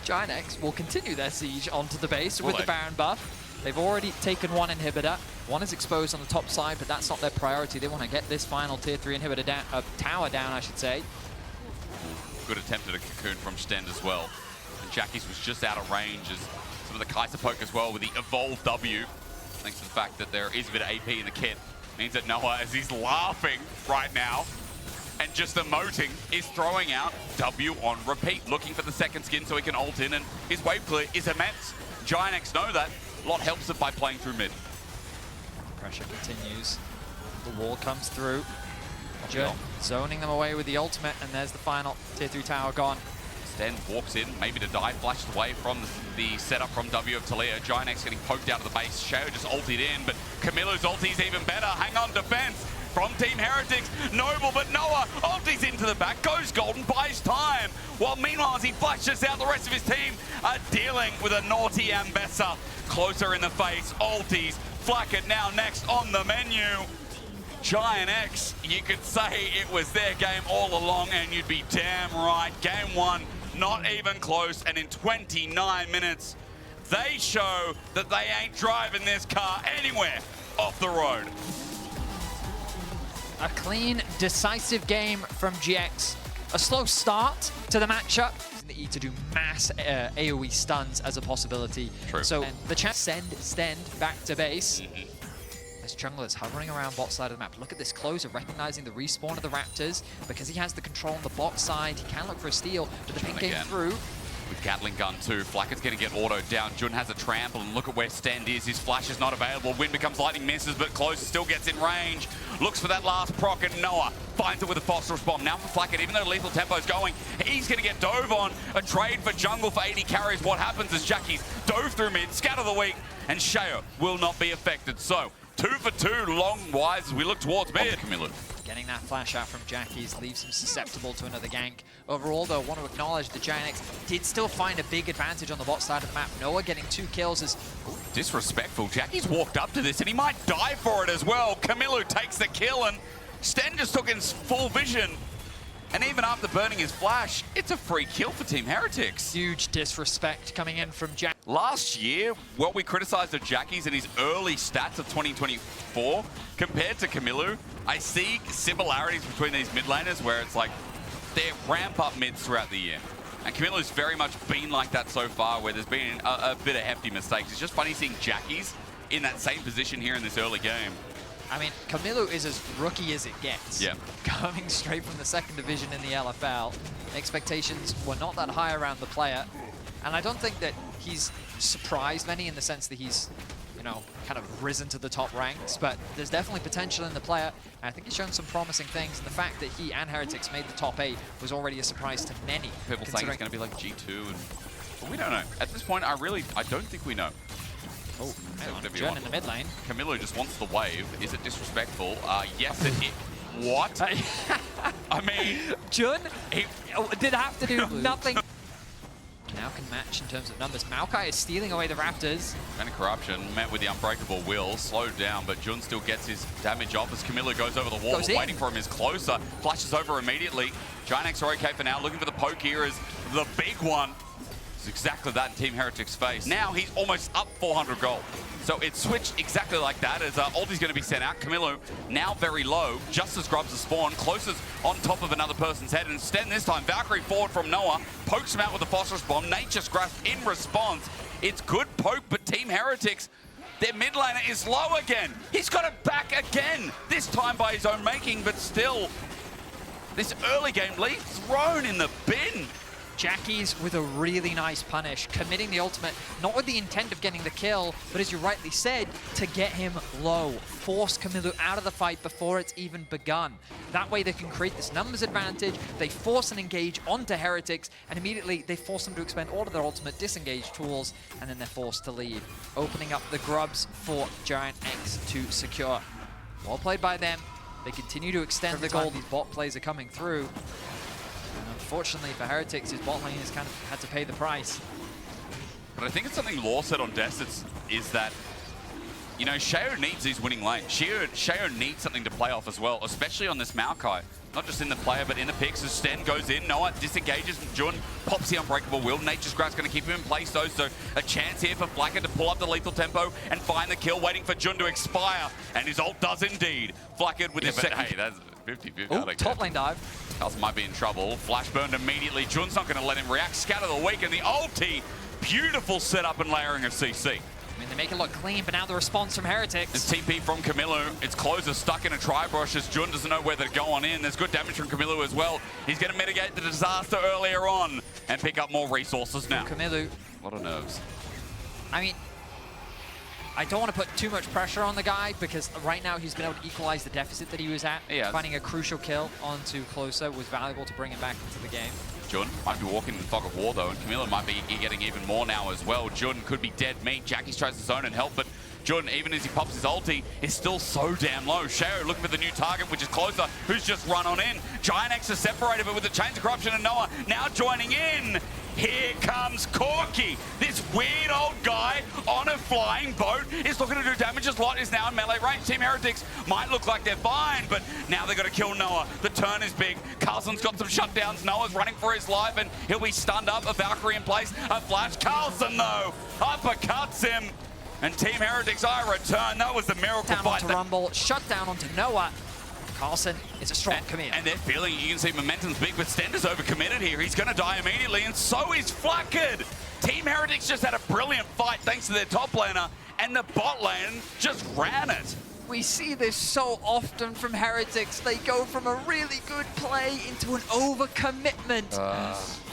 Giant X will continue their siege onto the base with the Baron buff. They've already taken 1 inhibitor. 1 is exposed on the top side, but that's not their priority. They want to get this final tier 3 inhibitor down, tower down, I should say. Good attempt at a cocoon from Sten as well. And Jackie's was just out of range as some of the Kaiser poke as well with the Evolve W. Thanks to the fact that there is a bit of AP in the kit. Means that Noah, as he's laughing right now and just emoting, is throwing out W on repeat, looking for the second skin so he can ult in, and his wave clear is immense. Giant X know that. Lot helps it by playing through mid. Pressure continues. The wall comes through. Jun zoning them away with the ultimate, and there's the final tier 3 tower gone. Sten walks in, maybe to die, flashed away from the setup from W of Taliyah. Giant X getting poked out of the base. Sheo just ultied in, but Camilo's ulti's even better. Hang on, defense from Team Heretics. Noble, but Noah ultis into the back, goes golden, buys time. While meanwhile, as he flashes out, the rest of his team are dealing with a naughty Ambessa. Closer in the face, ultis. Flackett now next on the menu. Giant X, you could say it was their game all along, and you'd be damn right. Game 1, not even close, and in 29 minutes, they show that they ain't driving this car anywhere off the road. A clean, decisive game from GX. A slow start to the matchup. The E to do mass AoE stuns as a possibility. True. So the chance send Sten back to base. This jungler is hovering around bot side of the map. Look at this Closer, recognizing the respawn of the Raptors. Because he has the control on the bot side, he can look for a steal, but the ping came through. with Gatling gun too. Flackett's going to get autoed down. Jun has a trample, and look at where Stend is. His flash is not available. Wind becomes lightning, misses, but close, still gets in range. Looks for that last proc, and Noah finds it with a phosphorus bomb. Now for Flackett, even though lethal tempo's going, he's going to get dove on. A trade for jungle for 80 carries. What happens is Jackie's dove through mid, scatter the weak, and Sheo will not be affected. So 2 for 2 long-wise as we look towards mid. Camilo. Getting that flash out from Jackie's leaves him susceptible to another gank. Overall, though, I want to acknowledge the Giant X did still find a big advantage on the bot side of the map. Noah getting 2 kills is... Disrespectful. Jackie's walked up to this, and he might die for it as well. Camilo takes the kill, and Sten just took his full vision. And even after burning his flash, it's a free kill for Team Heretics. Huge disrespect coming in from Jack. Last year, what we criticized of Jackie's in his early stats of 2024, compared to Camilo, I see similarities between these mid laners where it's like they ramp up mids throughout the year. And Camilo's very much been like that so far, where there's been a bit of hefty mistakes. It's just funny seeing Jackie's in that same position here in this early game. I mean, Camilo is as rookie as it gets. Yeah. Coming straight from the 2nd division in the LFL. Expectations were not that high around the player. And I don't think that he's surprised many in the sense that he's, you know, kind of risen to the top ranks. But there's definitely potential in the player. And I think he's shown some promising things. And the fact that he and Heretics made the top 8 was already a surprise to many. People saying it's going to be like G2, but we don't know. At this point, I don't think we know. Oh, Jun in the mid lane. Camilo just wants the wave. Is it disrespectful? Yes, it is. What? I mean... Jun did have to do nothing. Now can match in terms of numbers. Maokai is stealing away the Raptors. And corruption met with the unbreakable will, slowed down, but Jun still gets his damage off as Camilo goes over the wall. Waiting for him is closer. Flashes over immediately. Giant X are okay for now. Looking for the poke here is the big one. It's exactly that in Team Heretics' face. Now he's almost up 400 gold. So it switched exactly like that as ulti's going to be sent out. Camilo now very low, just as grabs the spawn, closest on top of another person's head. And Sten this time, Valkyrie forward from Noah, pokes him out with a phosphorus bomb. Nature's Grasp in response. It's good poke, but Team Heretics, their mid laner is low again. He's got it back again, this time by his own making, but still, this early game lead thrown in the bin. Jackie's with a really nice punish, committing the ultimate, not with the intent of getting the kill, but as you rightly said, to get him low, force Camilo out of the fight before it's even begun. That way they can create this numbers advantage, they force an engage onto Heretics, and immediately they force them to expend all of their ultimate disengage tools, and then they're forced to leave, opening up the grubs for Giant X to secure. Well played by them. They continue to extend the goal. These bot plays are coming through. And unfortunately for Heretics, his bot lane has kind of had to pay the price. But I think it's something Law said on Desert is that, you know, Sheo needs these winning lanes. Sheo needs something to play off as well, especially on this Maokai. Not just in the player, but in the picks. As Sten goes in, Noah disengages from Jun, pops the unbreakable will. Nature's Grasp going to keep him in place though, so a chance here for Flacker to pull up the lethal tempo and find the kill, waiting for Jun to expire. And his ult does indeed. Flacker with his second. Hey, that's 50-50. Top lane dive. Carlson might be in trouble. Flash burned immediately. Jun's not going to let him react. Scatter the weak, and the ulti. Beautiful setup and layering of CC. I mean, they make it look clean, but now the response from Heretics. It's TP from Camilo. It's closer stuck in a tri-brush as Jun doesn't know whether to go on in. There's good damage from Camilo as well. He's going to mitigate the disaster earlier on and pick up more resources now. Camilo. A lot of nerves. I mean, I don't want to put too much pressure on the guy because right now he's been able to equalize the deficit that he was at. Finding a crucial kill onto Closer was valuable to bring him back into the game. Jun might be walking in the fog of war though, and Camilo might be getting even more now as well. Jun could be dead meat. Jackie's tries to zone and help, but Jun, even as he pops his ulti, is still so damn low. Sheo looking for the new target, which is Closer, who's just run on in. Giant X is separated, but with the Chains of Corruption and Noah now joining in. Here comes Corky. This weird old guy on a flying boat is looking to do damage. As Lot is now in melee range. Team Heretics might look like they're fine, but now they've got to kill Noah. The turn is big. Carlson's got some shutdowns. Noah's running for his life, and he'll be stunned up. A Valkyrie in place. A flash. Carlson, though, uppercuts him. And Team Heretics, I return. That was the miracle down fight. Onto Rumble, shut down onto Noah. Carlson is a strong commit. And they're feeling, you can see momentum's big, but Stender's overcommitted here. He's going to die immediately, and so is Flacked. Team Heretics just had a brilliant fight thanks to their top laner, and the bot lane just ran it. We see this so often from Heretics. They go from a really good play into an overcommitment.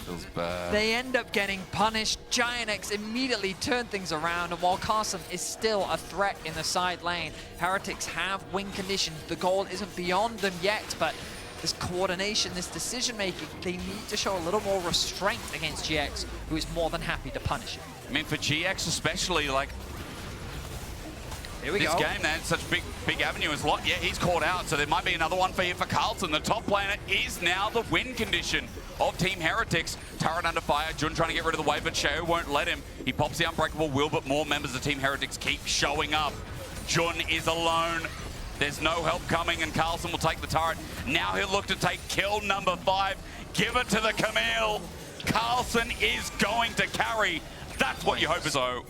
Feels bad. They end up getting punished. Giant X immediately turn things around, and while Carson is still a threat in the side lane, Heretics have win condition. The goal isn't beyond them yet, but this coordination, this decision-making, they need to show a little more restraint against GX, who is more than happy to punish it. I mean, for GX especially, like, Here we this go. game, they had such big avenue as lot. Yeah, he's caught out, so there might be another one for here for Carlton. The top laner is now the win condition of Team Heretics. Turret under fire, Jun trying to get rid of the wave, but Sheo won't let him. He pops the Unbreakable Will, but more members of Team Heretics keep showing up. Jun is alone. There's no help coming, and Carlson will take the turret. Now he'll look to take kill number 5. Give it to the Camille. Carlson is going to carry. That's what you hope is. So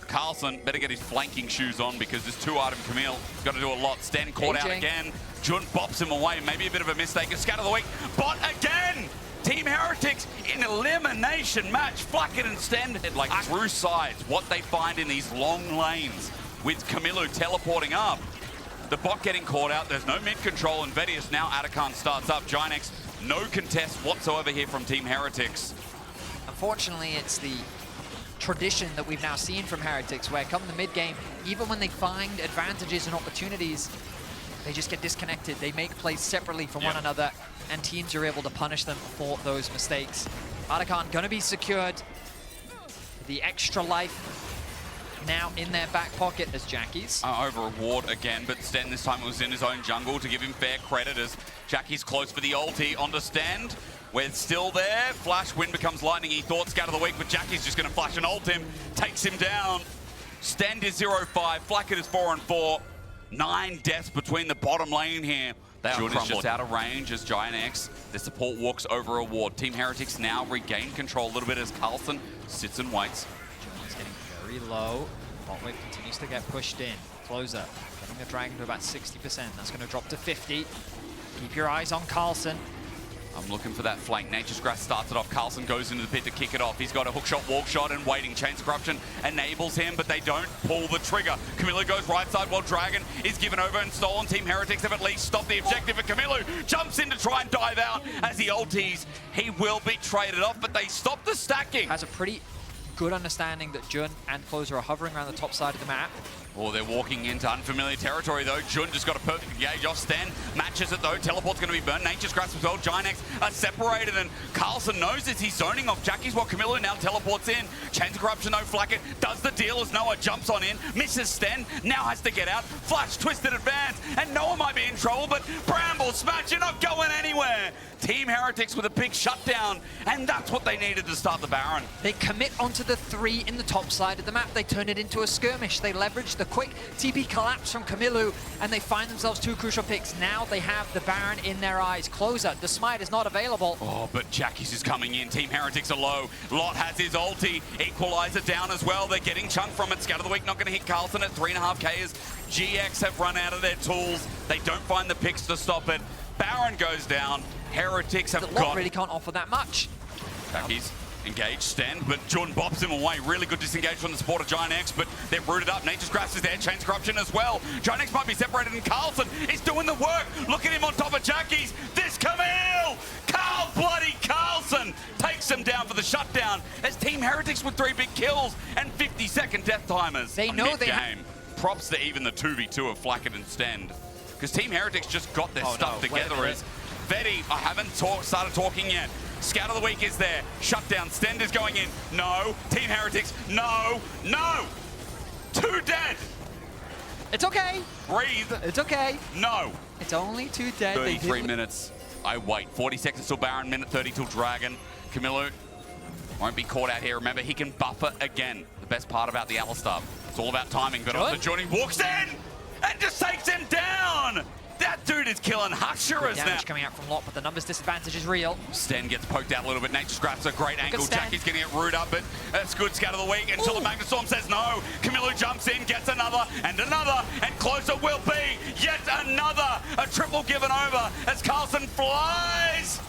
Carlson better get his flanking shoes on because this 2-item Camille has got to do a lot. Sten caught out again. Jun bops him away. Maybe a bit of a mistake. A scatter the weak. But again, Team Heretics in elimination match. Flacket and Sten like through sides. What they find in these long lanes with Camilo teleporting up. The bot getting caught out. There's no mid control, and Vedius now Atakan starts up. Giant X, no contest whatsoever here from Team Heretics. Unfortunately, it's the tradition that we've now seen from Heretics, where come the mid game, even when they find advantages and opportunities, they just get disconnected. They make plays separately from one another, and teams are able to punish them for those mistakes. Atakan gonna be secured. The extra life now in their back pocket as Jackie's. Over a ward again, but Sten this time was in his own jungle to give him fair credit as Jackie's close for the ulti on the stand. We're still there. Flash, wind becomes lightning. He thought scatter the weak, but Jackie's just going to flash and ult him. Takes him down. Stand is 0-5. Flacket is 4-4. 9 deaths between the bottom lane here. Jun is just out of range as Giant X. The support walks over a ward. Team Heretics now regain control a little bit as Carlson sits and waits. Is getting very low. Bot wave continues to get pushed in. Closer, getting the Dragon to about 60%. That's going to drop to 50. Keep your eyes on Carlson. I'm looking for that flank. Nature's Grass starts it off. Carlson goes into the pit to kick it off. He's got a hook shot, walk shot, and waiting. Chains of Corruption enables him, but they don't pull the trigger. Camilo goes right side while Dragon is given over and stolen. Team Heretics have at least stopped the objective, but Camilo jumps in to try and dive out as he ulties. He will be traded off, but they stop the stacking. Has a pretty good understanding that Jun and Closer are hovering around the top side of the map. Oh, they're walking into unfamiliar territory, though. Jun just got a perfect engage off Sten. Matches it, though. Teleport's going to be burned. Nature's Grasp as well. Giant X are separated, and Carlson knows this. He's zoning off Jackie's while Camilo now teleports in. Chains of Corruption, though. Flacket does the deal as Noah jumps on in. Misses Sten. Now has to get out. Flash, twisted advance, and Noah might be in trouble, but Bramble Smash, you're not going anywhere. Team Heretics with a big shutdown, and that's what they needed to start the Baron. They commit onto the 3 in the top side of the map. They turn it into a skirmish. They leverage the quick TP collapse from Camilo, and they find themselves 2 crucial picks. Now they have the Baron in their eyes. Closer, the smite is not available. Oh, but Jackie's is coming in. Team Heretics are low. Lot has his ulti. Equalizer down as well. They're getting chunk from it. Scatter the Weak not going to hit Carlson at 3.5k as GX have run out of their tools. They don't find the picks to stop it. Baron goes down. Heretics have got... really can't offer that much. Jackie's engaged, Stand, but Jun bops him away. Really good disengage from the support of Giant X, but they're rooted up. Nature's Grasp is there. Chains of Corruption as well. Giant X might be separated, and Carlson is doing the work. Look at him on top of Jackie's. This Camille! Bloody Carlson takes him down for the shutdown as Team Heretics with 3 big kills and 50-second death timers. They know they game. Props to even the 2v2 of Flacket and Stand, because Team Heretics just got their stuff together. As Vedi, I haven't started talking yet. Scout of the Week is there. Shutdown. Stend is going in. No. Team Heretics. No. No. 2 dead. It's okay. Breathe. It's okay. No. It's only 2 dead. 33 minutes. I wait. 40 seconds till Baron. Minute 30 till Dragon. Camilo won't be caught out here. Remember, he can buffer again. The best part about the Alistar. It's all about timing. But on the journey, walks in and just takes him down. That dude is killing Husherers now. Damage coming out from Lot, but the numbers disadvantage is real. Sten gets poked out a little bit. Nature's Grasp a great angle. Jackie's getting it rooted up, but that's good. Scatter the Weak until the Magnet Storm says no. Camilo jumps in, gets another, and closer will be yet another. A triple given over as Carlson flies,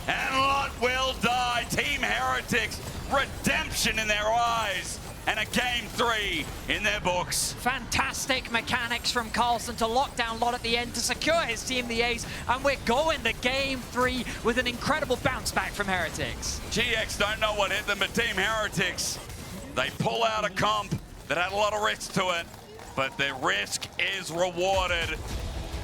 and Lot will die. Team Heretics, redemption in their eyes. and a game 3 in their books. Fantastic mechanics from Carlson to lock down Lot at the end to secure his team the ace, and we're going to game 3 with an incredible bounce back from Heretics. GX don't know what hit them, but Team Heretics, they pull out a comp that had a lot of risk to it, but their risk is rewarded.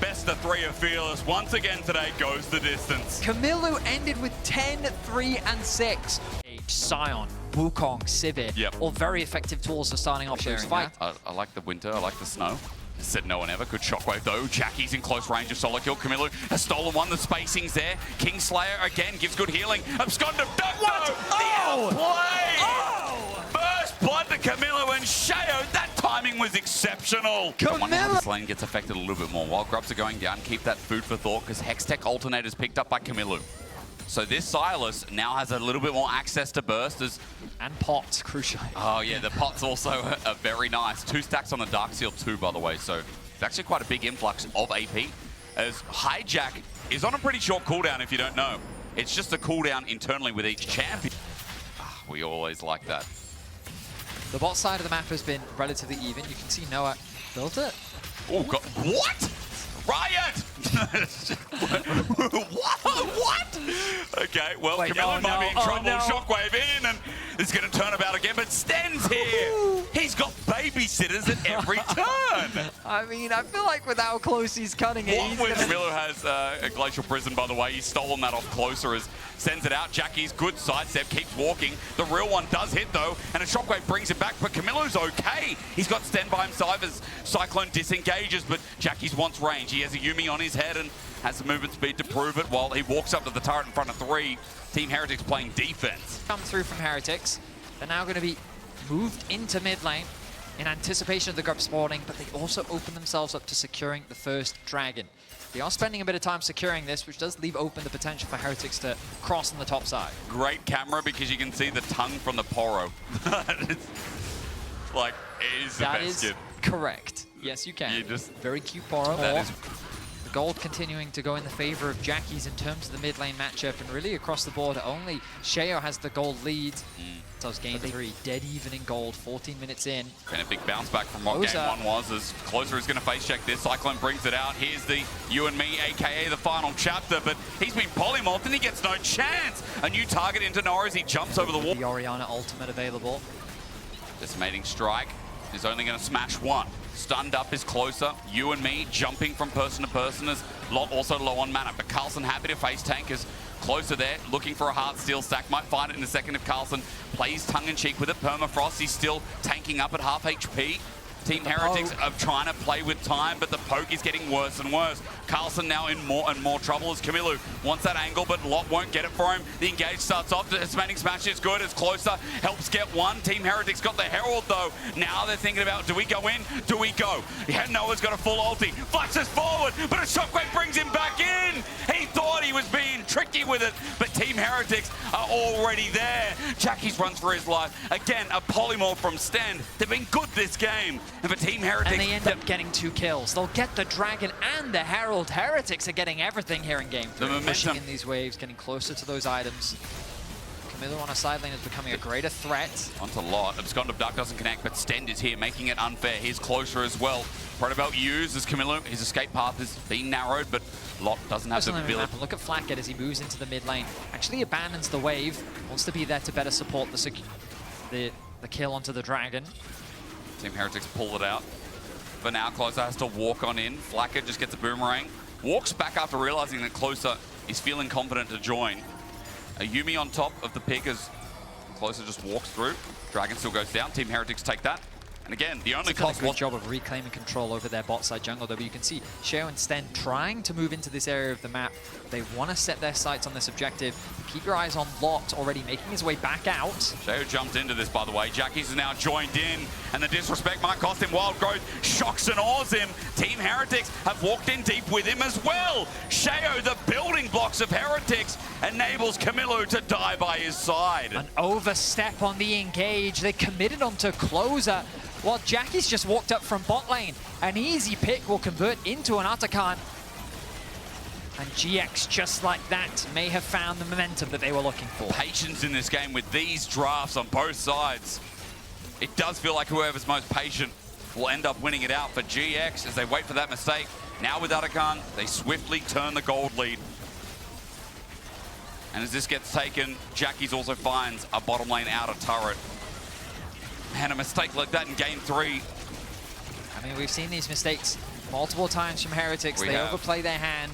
Best of 3 of Fearless once again today goes the distance. Kamilu ended with 10, 3, and 6. Sion, Wukong, Sivir, Yep. all very effective tools for starting off those fights. I like the winter, I like the snow. Said no one ever. Good shockwave though. Jackie's in close range of solo kill. Kamilu has stolen one. The spacing's there. Kingslayer again gives good healing. Absconded. Oh! Outplay! Oh! First blood to Kamilu and Sheo. That timing was exceptional. Kamilu! This lane gets affected a little bit more. While grubs are going down, keep that food for thought because Hextech Alternators picked up by Kamilu. So this Silas now has a little bit more access to bursters. And pots, crucially. Oh yeah, the pot's also are very nice. 2 stacks on the Dark Seal too, by the way. So it's actually quite a big influx of AP. As Hijack is on a pretty short cooldown if you don't know. It's just a cooldown internally with each champion. We always like that. The bot side of the map has been relatively even. You can see Noah built it. Oh god, what? Riot! what? Okay, well, Wait, Kamilu oh, might be in trouble. no. Shockwave in, and it's going to turn about again, but Sten's here. He's got babysitters at every turn. I mean, I feel like with how close he's cutting it, he's gonna... Kamilu has a Glacial Prison, by the way. He's stolen that off closer as sends it out. Jackie's good sidestep, keeps walking. The real one does hit, though, and a Shockwave brings it back, but Kamilu's okay. He's got Sten by himself as Cyclone disengages, but Jackie's wants range. He has a Yuumi on his head and has the movement speed to prove it while he walks up to the turret in front of 3. Team Heretics playing defense. Come through from Heretics. They're now going to be moved into mid lane in anticipation of the grub spawning, but they also open themselves up to securing the first dragon. They are spending a bit of time securing this, which does leave open the potential for Heretics to cross on the top side. Great camera because you can see the tongue from the Poro. Like, it is the That best is kid. correct. Yes, you can. You just- Very cute Poro. That Or is- the gold continuing to go in the favor of Jackie's in terms of the mid lane matchup, and really across the board, only Sheo has the gold lead. Does game 3, dead even in gold, 14 minutes in. Been a big bounce back from what Closer. game 1 was, as Closer is going to face check this. Cyclone brings it out. Here's the You and Me, aka the final chapter, but he's been polymorphed and he gets no chance. A new target into Nora as he jumps over the wall. The Orianna ultimate available. Decimating strike is only going to smash 1. Stunned up is Closer. You and Me jumping from person to person as Lot also low on mana, but Carlson happy to face tank as Closer there, looking for a hard steel stack. Might find it in a second if Carlson plays tongue-in-cheek with it. Permafrost, he's still tanking up at half HP. Team Heretics are trying to play with time, but the poke is getting worse and worse. Carlson now in more and more trouble as Kamilu wants that angle, but Lot won't get it for him. The engage starts off. The Hispanic smash is good as Closer helps get 1. Team Heretics got the Herald, though. Now they're thinking about, do we go in? Do we go? Yeah, Noah's got a full ulti. Flashes forward, but a Shockwave brings him back in. He thought he was being tricky with it, but Team Heretics are already there. Jackie's runs for his life. Again, a polymorph from Sten. They've been good this game. And for Team Heretics... And they end up getting 2 kills. They'll get the Dragon and the Herald. Heretics are getting everything here in game 3. The momentum. Pushing in these waves, getting closer to those items. Kamilu on a side lane is becoming a greater threat. Onto Lot. Abscond of Duck doesn't connect, but Stend is here, making it unfair. Here's Closer as well. Protobelt used as Kamilu. His escape path is being narrowed, but Lot doesn't have the ability. Look at Flacket as he moves into the mid lane. Actually abandons the wave. Wants to be there to better support the kill onto the Dragon. Team Heretics pull it out. For now, Closer has to walk on in. Flacker just gets a boomerang. Walks back after realizing that Closer is feeling confident to join. A Yuumi on top of the pick as Closer just walks through. Dragon still goes down. Team Heretics take that. And again, the only cost was a was... good job of reclaiming control over their bot side jungle, though. But you can see Sheo and Sten trying to move into this area of the map. They want to set their sights on this objective. Keep your eyes on Lot, already making his way back out. Sheo jumped into this, by the way. Jackie's is now joined in, and the disrespect might cost him wild growth. Shocks and awes him. Team Heretics have walked in deep with him as well. Sheo, the building blocks of Heretics, enables Kamilu to die by his side. An overstep on the engage. They committed onto Closer, while Jackie's just walked up from bot lane. An easy pick will convert into an Atakan. And GX, just like that, may have found the momentum that they were looking for. Patience in this game with these drafts on both sides. It does feel like whoever's most patient will end up winning it out for GX as they wait for that mistake. Now with Atakan, they swiftly turn the gold lead. And as this gets taken, Jackies also finds a bottom lane outer turret. Man, a mistake like that in game 3. I mean, we've seen these mistakes multiple times from Heretics. They overplay their hand.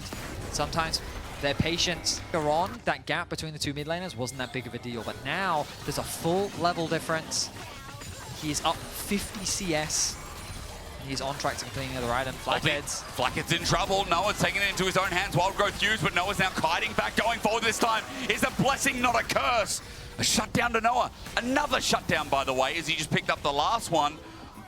Sometimes their patience are on. That gap between the two mid laners wasn't that big of a deal, but now there's a full level difference. He is up 50 CS. He's on track to completing the other item. Flackhead's in trouble. Noah's taking it into his own hands. Wild Growth used, but Noah's now kiting back, going forward this time. Is a blessing, not a curse. A shutdown to Noah. Another shutdown, by the way, as he just picked up the last one.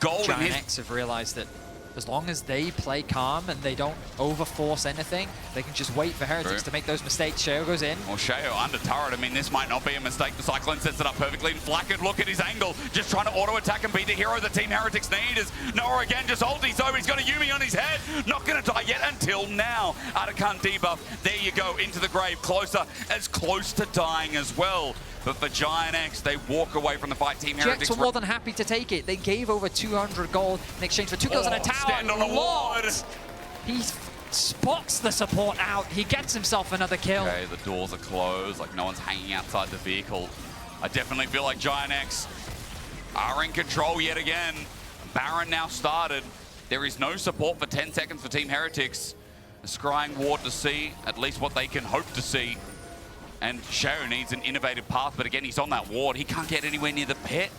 Gold in his... X have realized that as long as they play calm and they don't overforce anything, they can just wait for Heretics to make those mistakes. Sheo goes in. Well, Sheo under turret. I mean, this might not be a mistake. The Cyclone sets it up perfectly. And Flackhead, look at his angle. Just trying to auto-attack and be the hero that Team Heretics need. As Noah again just ulties over. He's got a Yuumi on his head. Not going to die yet until now. Atakan debuff. There you go. Into the grave. Closer. As close to dying as well. But for Giant X, they walk away from the fight. Team Heretics were more than happy to take it. They gave over 200 gold in exchange for 2 kills and a tower. Stand on a ward. He spots the support out. He gets himself another kill. Okay, the doors are closed. Like no one's hanging outside the vehicle. I definitely feel like Giant X are in control yet again. Baron now started. There is no support for 10 seconds for Team Heretics. A scrying ward to see at least what they can hope to see. And Sheo needs an innovative path, but again, he's on that ward. He can't get anywhere near the pit.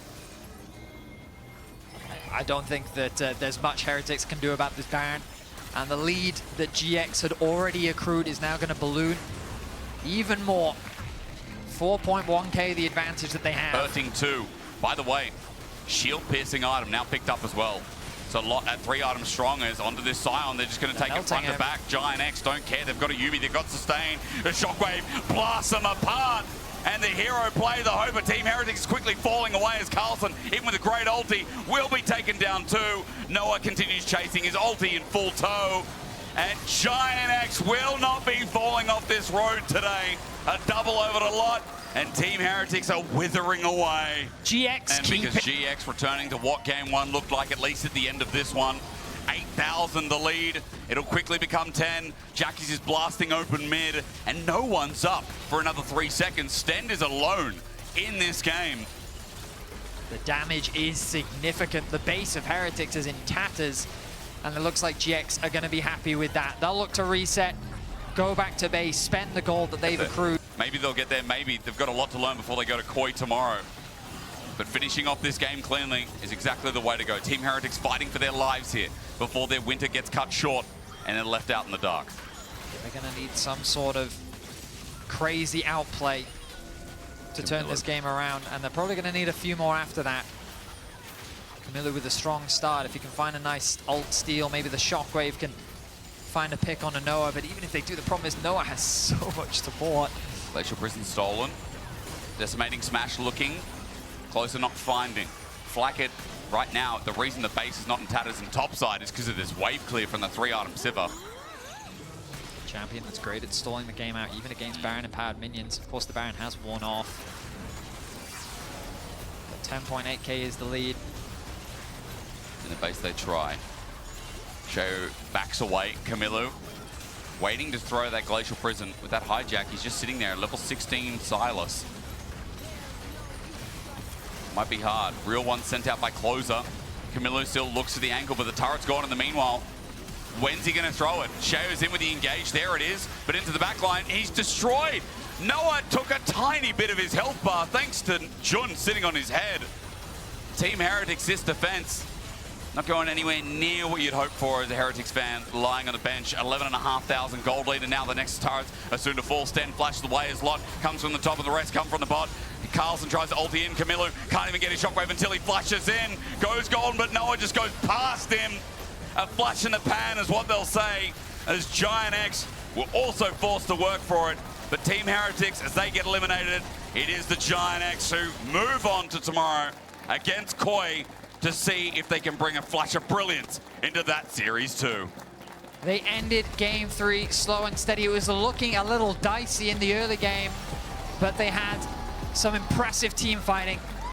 I don't think that there's much Heretics can do about this Baron. And the lead that GX had already accrued is now going to balloon even more. 4.1k the advantage that they have. Earthing 2. By the way, shield-piercing item now picked up as well. So lot at 3 items strong is onto this Scion. They're just going to take it front to back. Giant X don't care. They've got a Yuumi. They've got sustain. The Shockwave blasts them apart. And the hero play, the hope of Team Heretics is quickly falling away as Carlson, even with a great ulti, will be taken down too. Noah continues chasing his ulti in full tow. And Giant X will not be falling off this road today. A double over to Lot. And Team Heretics are withering away. GX and because GX returning to what game 1 looked like, at least at the end of this one. 8,000 the lead. It'll quickly become 10. Jackies is blasting open mid. And no one's up for another 3 seconds. Stend is alone in this game. The damage is significant. The base of Heretics is in tatters. And it looks like GX are going to be happy with that. They'll look to reset, go back to base, spend the gold that they've accrued. Maybe they'll get there, maybe. They've got a lot to learn before they go to Koi tomorrow. But finishing off this game cleanly is exactly the way to go. Team Heretics fighting for their lives here before their winter gets cut short and they're left out in the dark. They're going to need some sort of crazy outplay to turn this game around, and they're probably going to need a few more after that. Camilla with a strong start. If he can find a nice ult steal, maybe the Shockwave can find a pick on a Noah, but even if they do, the problem is Noah has so much support. Glacial Prison stolen. Decimating Smash looking. Closer not finding. Flackhead right now, the reason the base is not in tatters and topside is because of this wave clear from the 3-item Sivir. Champion that's great at stalling the game out, even against Baron and powered minions. Of course, the Baron has worn off. But 10.8k is the lead. In the base they try. Sheo backs away. Camilo waiting to throw that Glacial Prison with that hijack. He's just sitting there at level 16 Silas. Might be hard. Real one sent out by Closer. Camilo still looks to the angle, but the turret's gone in the meanwhile. When's he going to throw it? Sheo's in with the engage. There it is. But into the back line, he's destroyed. Noah took a tiny bit of his health bar thanks to Jun sitting on his head. Team Heretics, this defense not going anywhere near what you'd hope for as a Heretics fan, lying on the bench. 11,500 gold lead, and now the next turrets are soon to fall. Sten flashes away as Lot comes from the top, and the rest come from the bot. Carlson tries to ulti in. Camilo can't even get his shockwave until he flashes in. Goes golden, but Noah just goes past him. A flash in the pan is what they'll say, as Giant X were also forced to work for it. But Team Heretics, as they get eliminated, it is the Giant X who move on to tomorrow against Koi to see if they can bring a flash of brilliance into that series too. They ended game 3 slow and steady. It was looking a little dicey in the early game, but they had some impressive team fighting